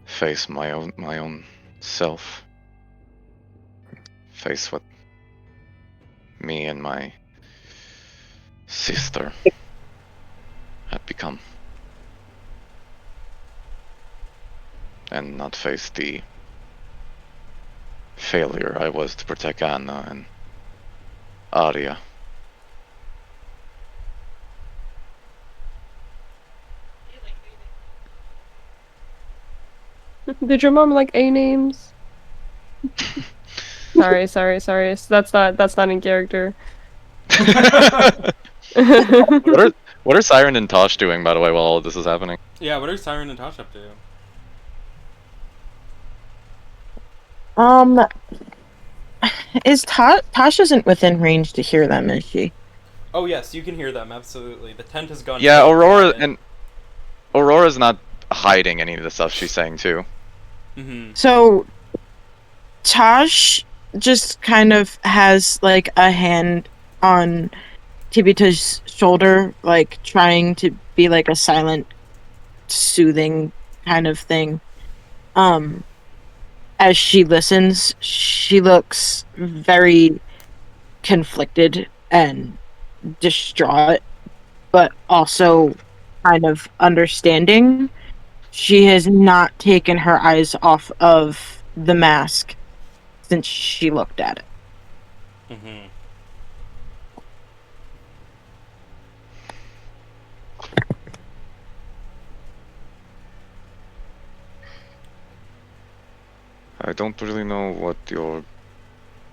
face my own self face what me and my sister had become. And not face the failure I was to protect Anna and Arya. Did your mom like A names? sorry. That's not in character. What are Syren and Tosh doing, by the way, while all of this is happening? Yeah, what are Syren and Tosh up to? Is Tosh isn't within range to hear them, is she? Oh yes, you can hear them, absolutely. The tent has gone. Yeah, Aurora's not hiding any of the stuff she's saying too. Mm-hmm. So, Tosh just kind of has, like, a hand on Tibita's shoulder, like, trying to be, like, a silent, soothing kind of thing. As she listens, she looks very conflicted and distraught, but also kind of understanding. She has not taken her eyes off of the mask since she looked at it. Mm-hmm. I don't really know what your...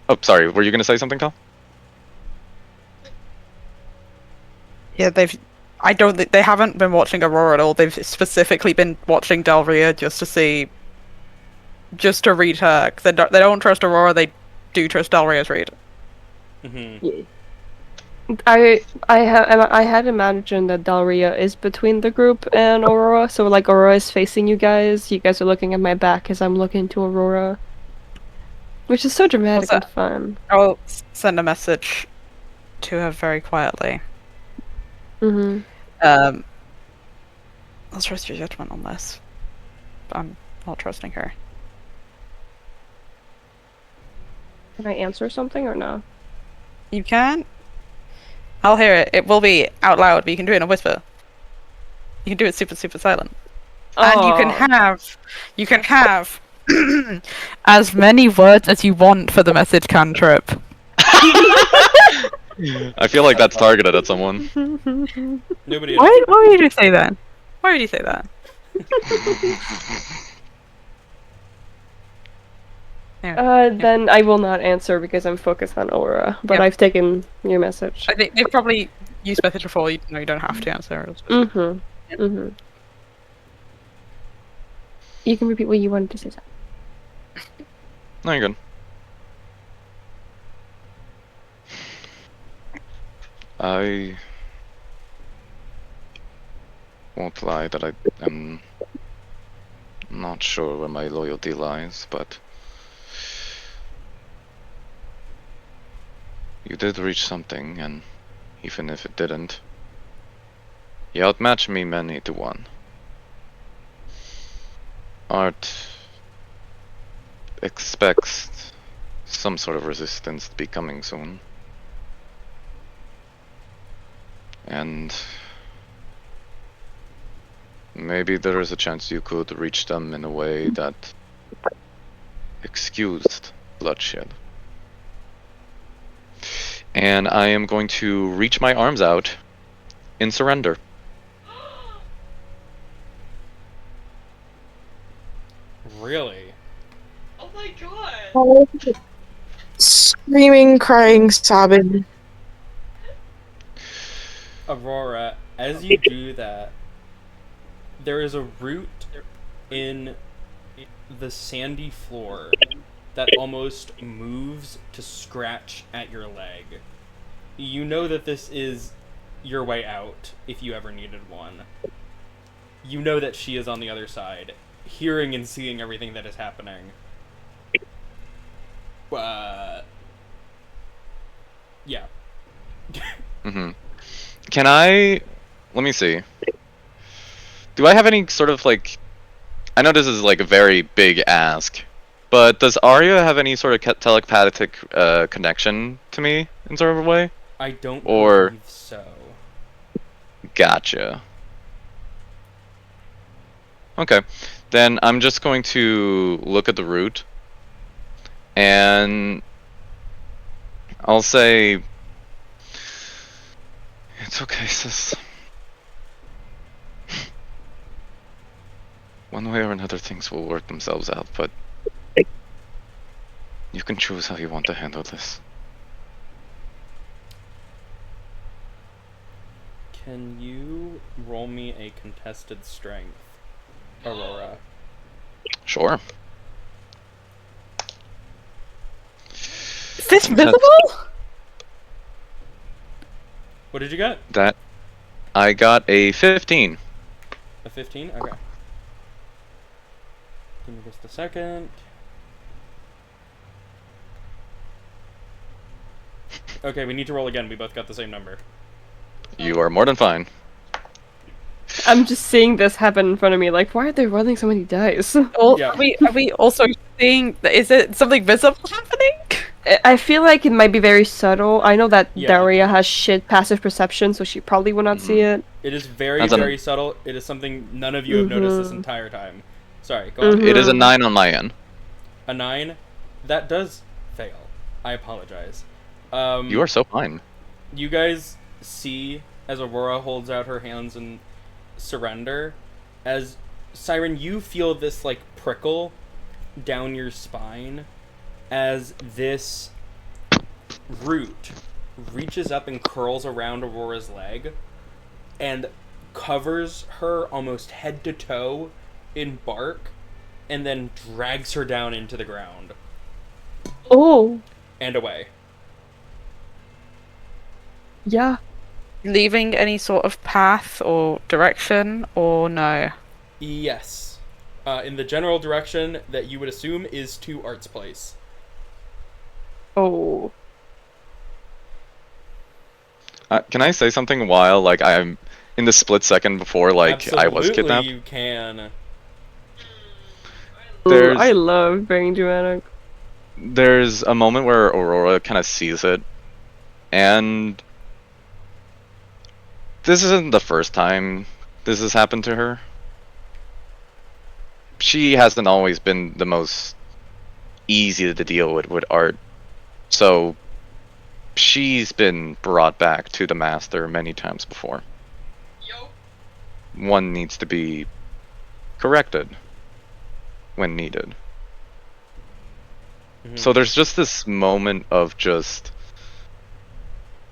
Oh, sorry, were you gonna say something, Cal? Yeah, they haven't been watching Aurora at all. They've specifically been watching Dalhria just to read her. 'Cause they don't trust Aurora, they do trust Dalhria's read. Mm-hmm. I had imagined that Dalhria is between the group and Aurora, so like Aurora is facing you guys are looking at my back as I'm looking to Aurora. Which is so dramatic and fun. I'll send a message to her very quietly. Mm-hmm. I'll trust your judgment on this. I'm not trusting her. Can I answer something or no? You can? I'll hear it. It will be out loud, but you can do it in a whisper. You can do it super, super silent. And you can have as many words as you want for the message cantrip. I feel like that's targeted at someone. Nobody. Why would you say that? Why would you say that? Then I will not answer because I'm focused on Aurora, but I've taken your message. I think they've probably used message before. You don't have to answer. Mm-hmm. Yeah. Mm-hmm. You can repeat what you wanted to say. No, you're good. I won't lie that I am not sure where my loyalty lies, but you did reach something, and even if it didn't, you outmatched me many to one. Art expects some sort of resistance to be coming soon. And maybe there is a chance you could reach them in a way that excused bloodshed. And I am going to reach my arms out in surrender. Really? Oh my god! Screaming, crying, sobbing. Aurora, as you do that, there is a root in the sandy floor that almost moves to scratch at your leg. You know that this is your way out, if you ever needed one. You know that she is on the other side, hearing and seeing everything that is happening. Yeah. Mm-hmm. Can I... Let me see. Do I have any sort of, like... I know this is, like, a very big ask, But does Arya have any sort of telepathic connection to me in sort of a way? I don't Or... believe so. Gotcha. Okay. Then I'm just going to look at the route. And... I'll say... It's okay, sis. One way or another, things will work themselves out, but... You can choose how you want to handle this. Can you roll me a contested strength, Aurora? Sure. Is this visible? What did you get? That... I got a 15. A 15? Okay. Give me just a second. Okay, we need to roll again. We both got the same number. You are more than fine. I'm just seeing this happen in front of me. Like, why are they rolling so many dice? Or Yeah. are we also seeing? Is it something visible happening? I feel like it might be very subtle. I know that Yeah. Dalhria has shit passive perception, so she probably will not see it. It is very, That's very subtle. It is something none of you have noticed this entire time. Sorry, go on. It is a 9 on my end. A 9? That does fail. I apologize. You are so fine. You guys see, as Aurora holds out her hands in surrender, as Syren, you feel this, like, prickle down your spine as this root reaches up and curls around Aurora's leg and covers her almost head to toe in bark and then drags her down into the ground. Oh. And away. Yeah. Leaving any sort of path or direction, or no? Yes. In the general direction that you would assume is to Art's place. Oh. Can I say something while, like, I'm in the split second before, like, I was Absolutely kidnapped? You can. There's- I love being dramatic. There's a moment where Aurora kind of sees it, and this isn't the first time this has happened to her. She hasn't always been the most easy to deal with Art, so she's been brought back to the Master many times before. Yo. One needs to be corrected when needed. So there's just this moment of just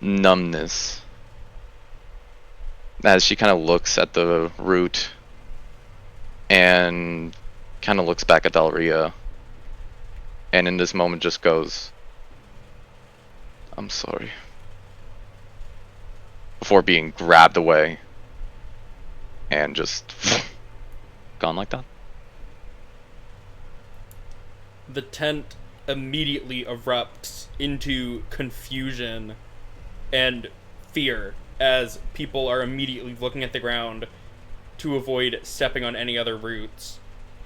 numbness as she kind of looks at the root and kind of looks back at Dalhria, and in this moment just goes, "I'm sorry," before being grabbed away and just gone like that. The tent immediately erupts into confusion and fear as people are immediately looking at the ground to avoid stepping on any other roots.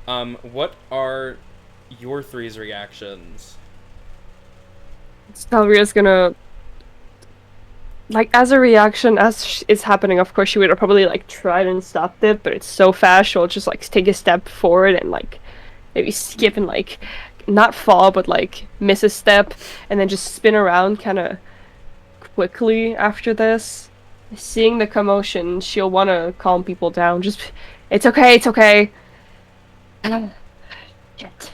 What are your three's reactions? Dalhria's gonna, like, as a reaction, as it's happening, of course she would have probably, like, tried and stopped it, but it's so fast, she'll just, like, take a step forward and, like, maybe skip and, like, not fall, but, like, miss a step, and then just spin around kind of quickly after this. Seeing the commotion, she'll want to calm people down. Just, it's okay, it's okay. Shit.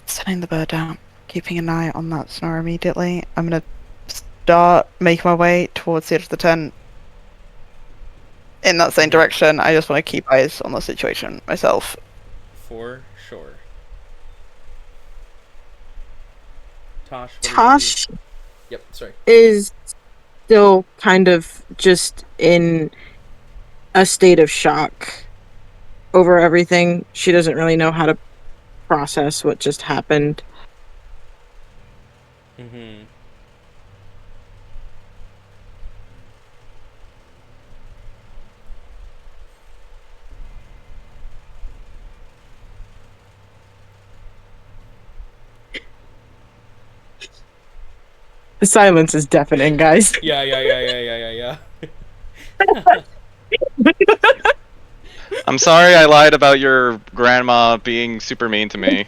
Setting the bird down, keeping an eye on that snore immediately. I'm gonna start making my way towards the edge of the tent. In that same direction, I just want to keep eyes on the situation myself. For sure. Tosh. Tosh Yep, sorry. is still kind of just in a state of shock over everything. She doesn't really know how to process what just happened. Mm-hmm. The silence is deafening, guys. Yeah. I'm sorry I lied about your grandma being super mean to me.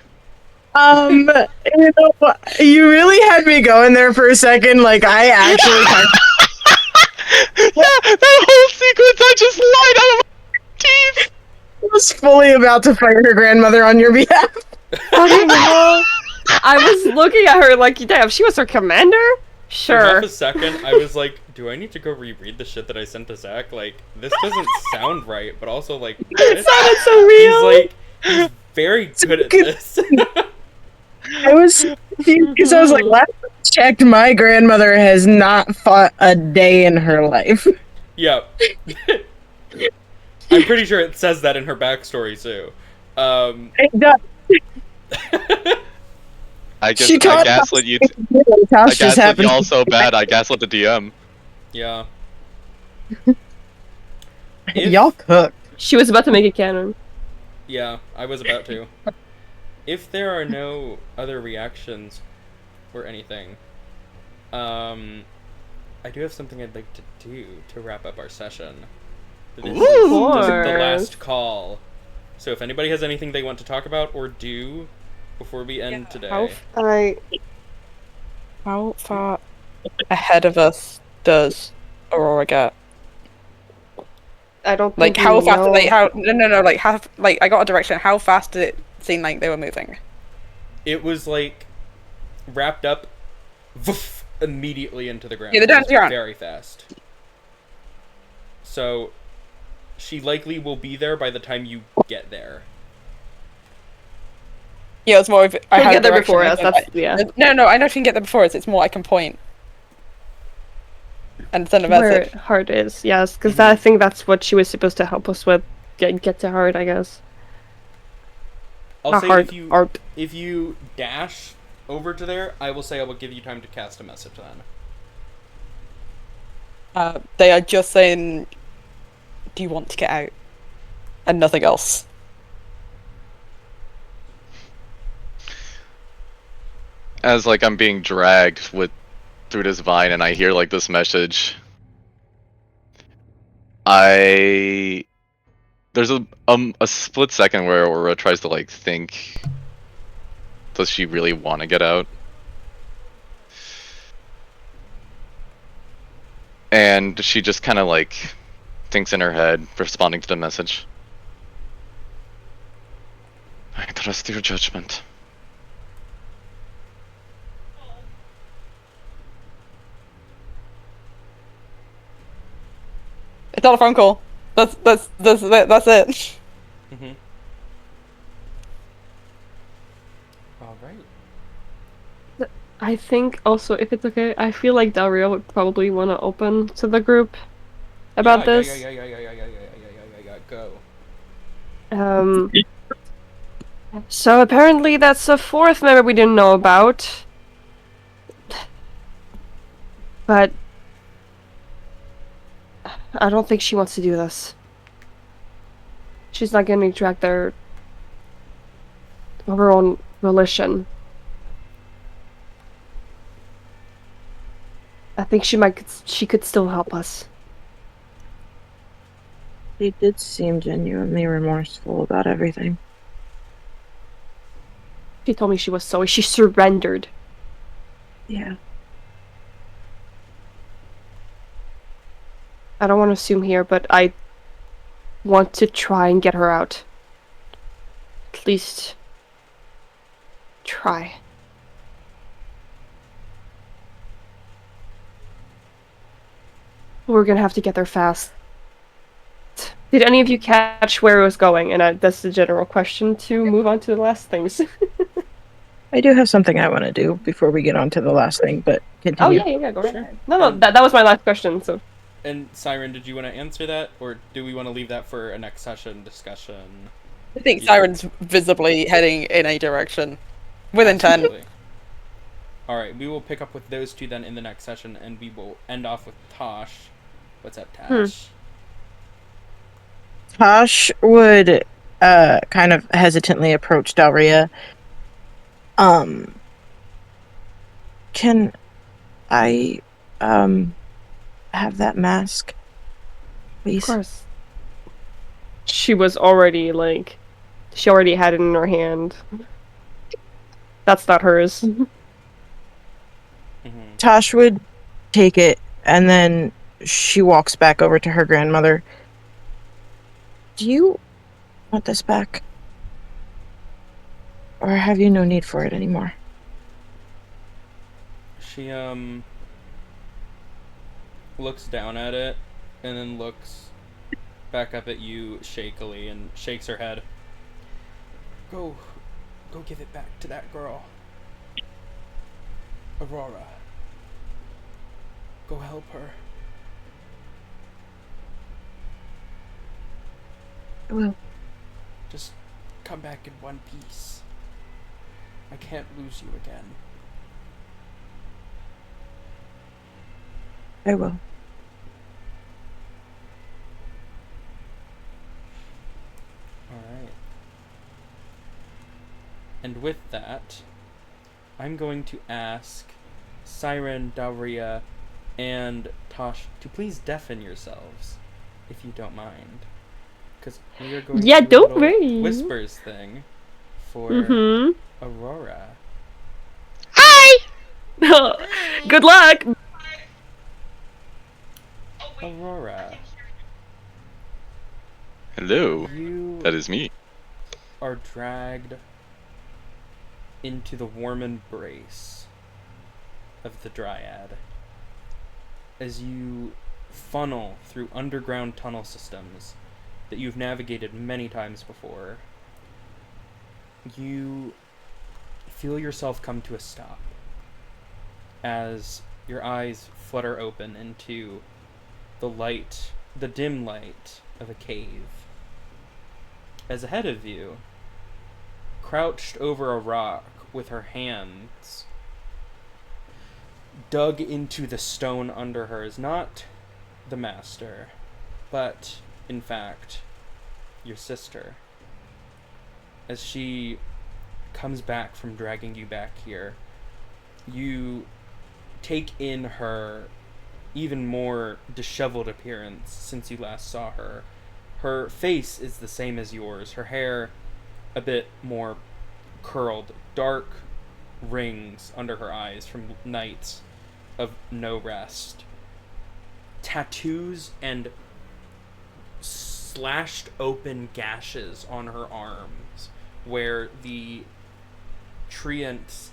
You know, you really had me going there for a second. Like, I actually Yeah, that whole sequence I just lied out of my teeth! was fully about to fire her grandmother on your behalf. Fucking hell. I was looking at her like, damn, she was her commander? For Sure. half a second, I was like, do I need to go reread the shit that I sent to Zach? Like, this doesn't sound right, but also, like, It sounded so real. He's very good at this. I was confused because I was like, last I checked, my grandmother has not fought a day in her life. Yeah. I'm pretty sure it says that in her backstory, too. It does. I gaslit you. I gaslit y'all so bad. I gaslit the DM. Yeah. Y'all cooked. She was about to make it canon. Yeah, I was about to. If there are no other reactions or anything, I do have something I'd like to do to wrap up our session. This is the last call. So if anybody has anything they want to talk about or do before we end today. How far ahead of us does Aurora get? I don't Like think how we fast? know. Like how? No. Like how? Like I got a direction. How fast did it seem like they were moving? It was like wrapped up woof, immediately into the ground. Yeah, they're down It was to the ground. very fast. So she likely will be there by the time you get there. Yeah, it's more. I She'll had get there direction, before I us. can- That's yeah. No. I know she can get there before us. It's more I can point and send a Where message. Heart is, yes, because I think that's what she was supposed to help us with. Get to Heart, I guess. I'll Not say Heart, Art. if you dash over to there, I will say I will give you time to cast a message then. They are just saying, "Do you want to get out?" and nothing else. As like I'm being dragged through this vine and I hear like this message. There's a split second where Aurora tries to like think, does she really want to get out? And she just kind of like thinks in her head, responding to the message. I trust your judgment. It's not a phone call. That's it. Mm-hmm. All right. I think also, if it's okay, I feel like Dalhria would probably want to open to the group about this. Yeah. Go. So apparently that's a fourth member we didn't know about. But I don't think she wants to do this. She's not going to interact there of her own volition. I think she could still help us. She did seem genuinely remorseful about everything. She told me she was sorry. She surrendered. Yeah. I don't want to assume here, but I want to try and get her out. At least try. We're gonna have to get there fast. Did any of you catch where it was going? And that's the general question to move on to the last things. I do have something I want to do before we get on to the last thing, but continue. Oh yeah, go ahead. No, that was my last question, so. And Syren, did you want to answer that, or do we want to leave that for a next session discussion? I think Syren's visibly heading in a direction. With intent. Absolutely. Alright, we will pick up with those two then in the next session, and we will end off with Tosh. What's up, Tosh? Tosh would kind of hesitantly approach Dalhria. Can I have that mask, please? Of course. She was already, like... She already had it in her hand. That's not hers. Tosh would take it, and then she walks back over to her grandmother. Do you want this back? Or have you no need for it anymore? She, looks down at it, and then looks back up at you shakily, and shakes her head. Go give it back to that girl. Aurora. Go help her. I will. Just come back in one piece. I can't lose you again. I will. Alright. And with that, I'm going to ask Syren, Dalhria, and Tosh to please deafen yourselves, if you don't mind. Because we are going to do a don't little worry. whispers thing for Aurora. Hi! Good luck! Aurora, Hello. you That is me. are dragged into the warm embrace of the Dryad as you funnel through underground tunnel systems that you've navigated many times before. You feel yourself come to a stop as your eyes flutter open into the dim light of a cave. As ahead of you, crouched over a rock with her hands dug into the stone under her, is not the master, but, in fact, your sister. As she comes back from dragging you back here, you take in her even more disheveled appearance since you last saw her. Her face is the same as yours, her hair a bit more curled, dark rings under her eyes from nights of no rest. Tattoos and slashed open gashes on her arms where the Dryad's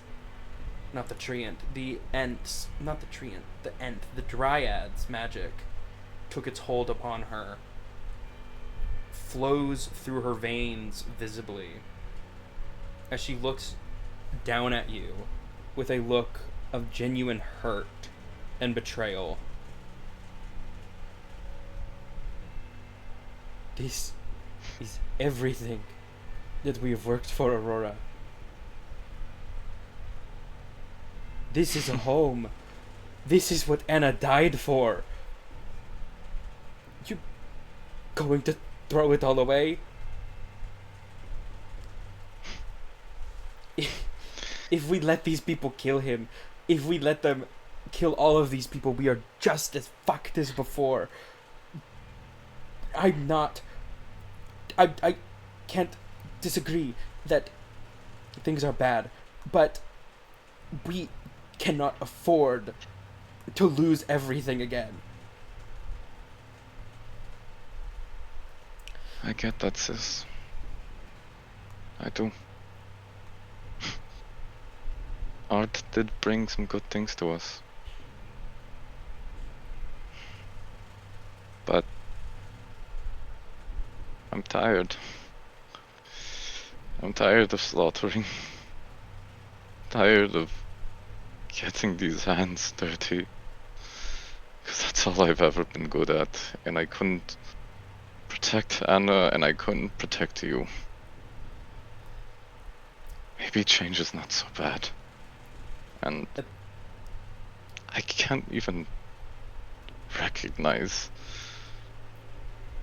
magic took its hold upon her, flows through her veins visibly as she looks down at you with a look of genuine hurt and betrayal. This is everything that we have worked for, Aurora. This is a home. This is what Anna died for. You going to throw it all away? If we let these people kill him, if we let them kill all of these people, we are just as fucked as before. I can't disagree that things are bad, but we cannot afford to lose everything again. I get that, sis. I do. Art did bring some good things to us. But I'm tired. I'm tired of slaughtering. Tired of getting these hands dirty. Because that's all I've ever been good at. And I couldn't protect Anna, and I couldn't protect you. Maybe change is not so bad. And I can't even recognize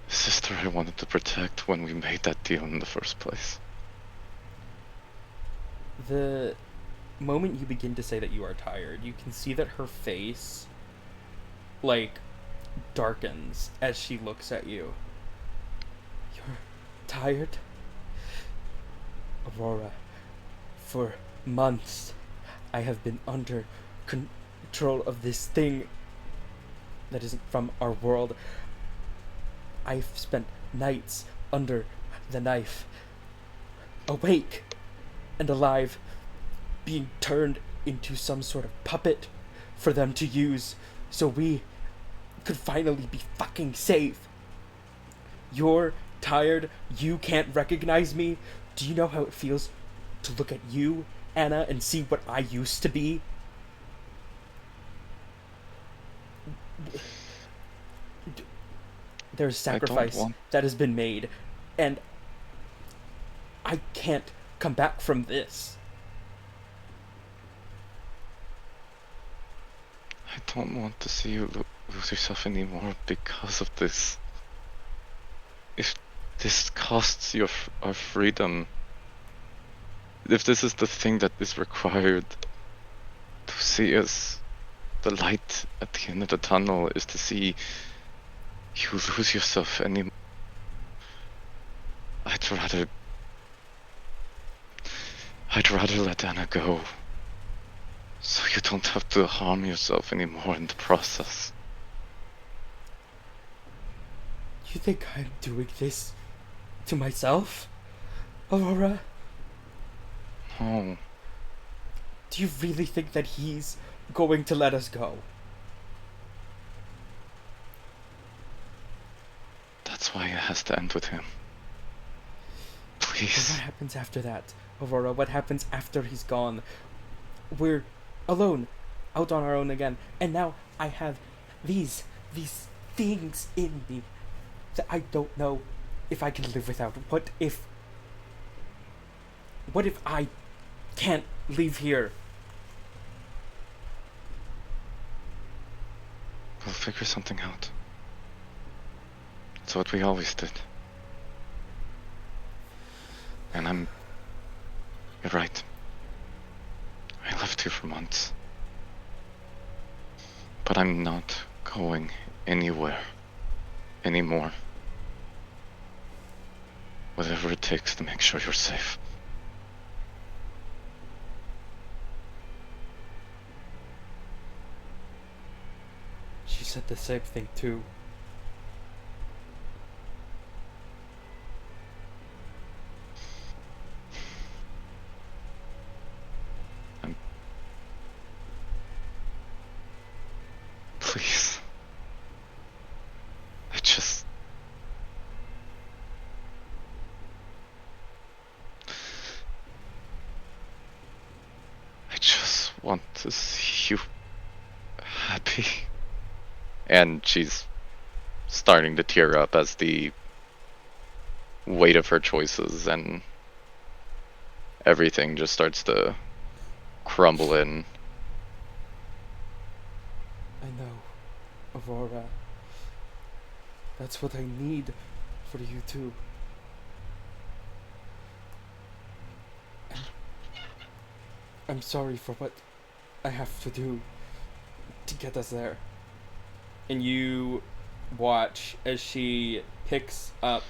the sister I wanted to protect when we made that deal in the first place. The moment you begin to say that you are tired, you can see that her face, like, darkens as she looks at you. You're tired? Aurora, for months I have been under control of this thing that isn't from our world. I've spent nights under the knife, awake and alive, being turned into some sort of puppet for them to use so we could finally be fucking safe. You're tired, you can't recognize me. Do you know how it feels to look at you, Anna, and see what I used to be? There's sacrifice that has been made, and I can't come back from this. I don't want to see you lose yourself anymore because of this. If this costs your our freedom, if this is the thing that is required to see us, the light at the end of the tunnel is to see you lose yourself anymore, I'd rather let Anna go, so you don't have to harm yourself anymore in the process. You think I'm doing this to myself, Aurora? No. Do you really think that he's going to let us go? That's why it has to end with him. Please. What happens after that, Aurora? What happens after he's gone? We're alone, out on our own again, and now I have these things in me that I don't know if I can live without. What if I can't leave here? We'll figure something out. It's what we always did. And you're right. I left you for months. But I'm not going anywhere anymore. Whatever it takes to make sure you're safe. She said the same thing too. Please. I just want to see you happy. And she's starting to tear up as the weight of her choices and everything just starts to crumble in. I know, Aurora. That's what I need for you too. And I'm sorry for what I have to do to get us there. And you watch as she picks up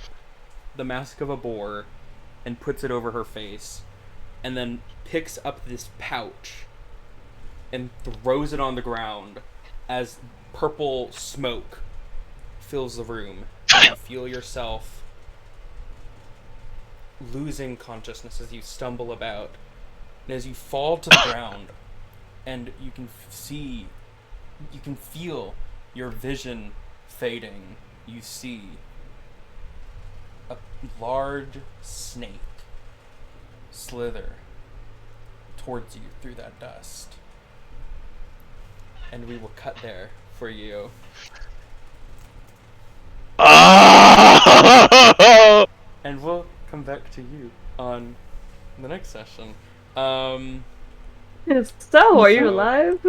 the mask of a boar and puts it over her face, and then picks up this pouch and throws it on the ground as purple smoke fills the room. You feel yourself losing consciousness as you stumble about, and as you fall to the ground, and you can feel your vision fading. You see a large snake slither towards you through that dust. And we will cut there for you. And we'll come back to you on the next session. So, are you alive?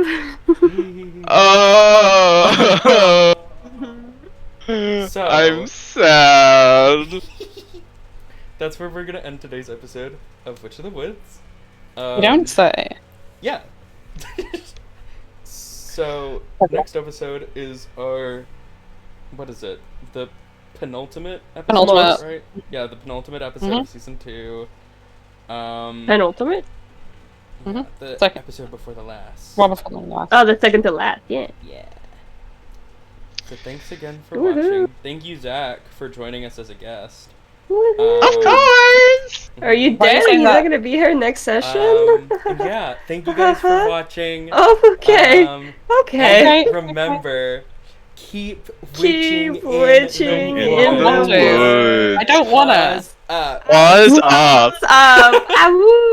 So, I'm sad. That's where we're gonna end today's episode of Witch of the Woods. You don't say. yeah. So next episode is our, what is it? The penultimate episode, Penultimate. right? Yeah, the penultimate episode of season 2. Penultimate? Yeah, the Second. episode before the last. One before the last. Oh, the second to last, yeah. Yeah. So thanks again for Woohoo. watching. Thank you, Zach, for joining us as a guest. Of course! Are you Why are you dead? Are saying you that? not gonna be here next session? Yeah, thank you guys for watching. Oh, okay. Okay. And remember, keep witching Keep witching in in the the woods. I don't wanna. Pause up. Was up. Awoo!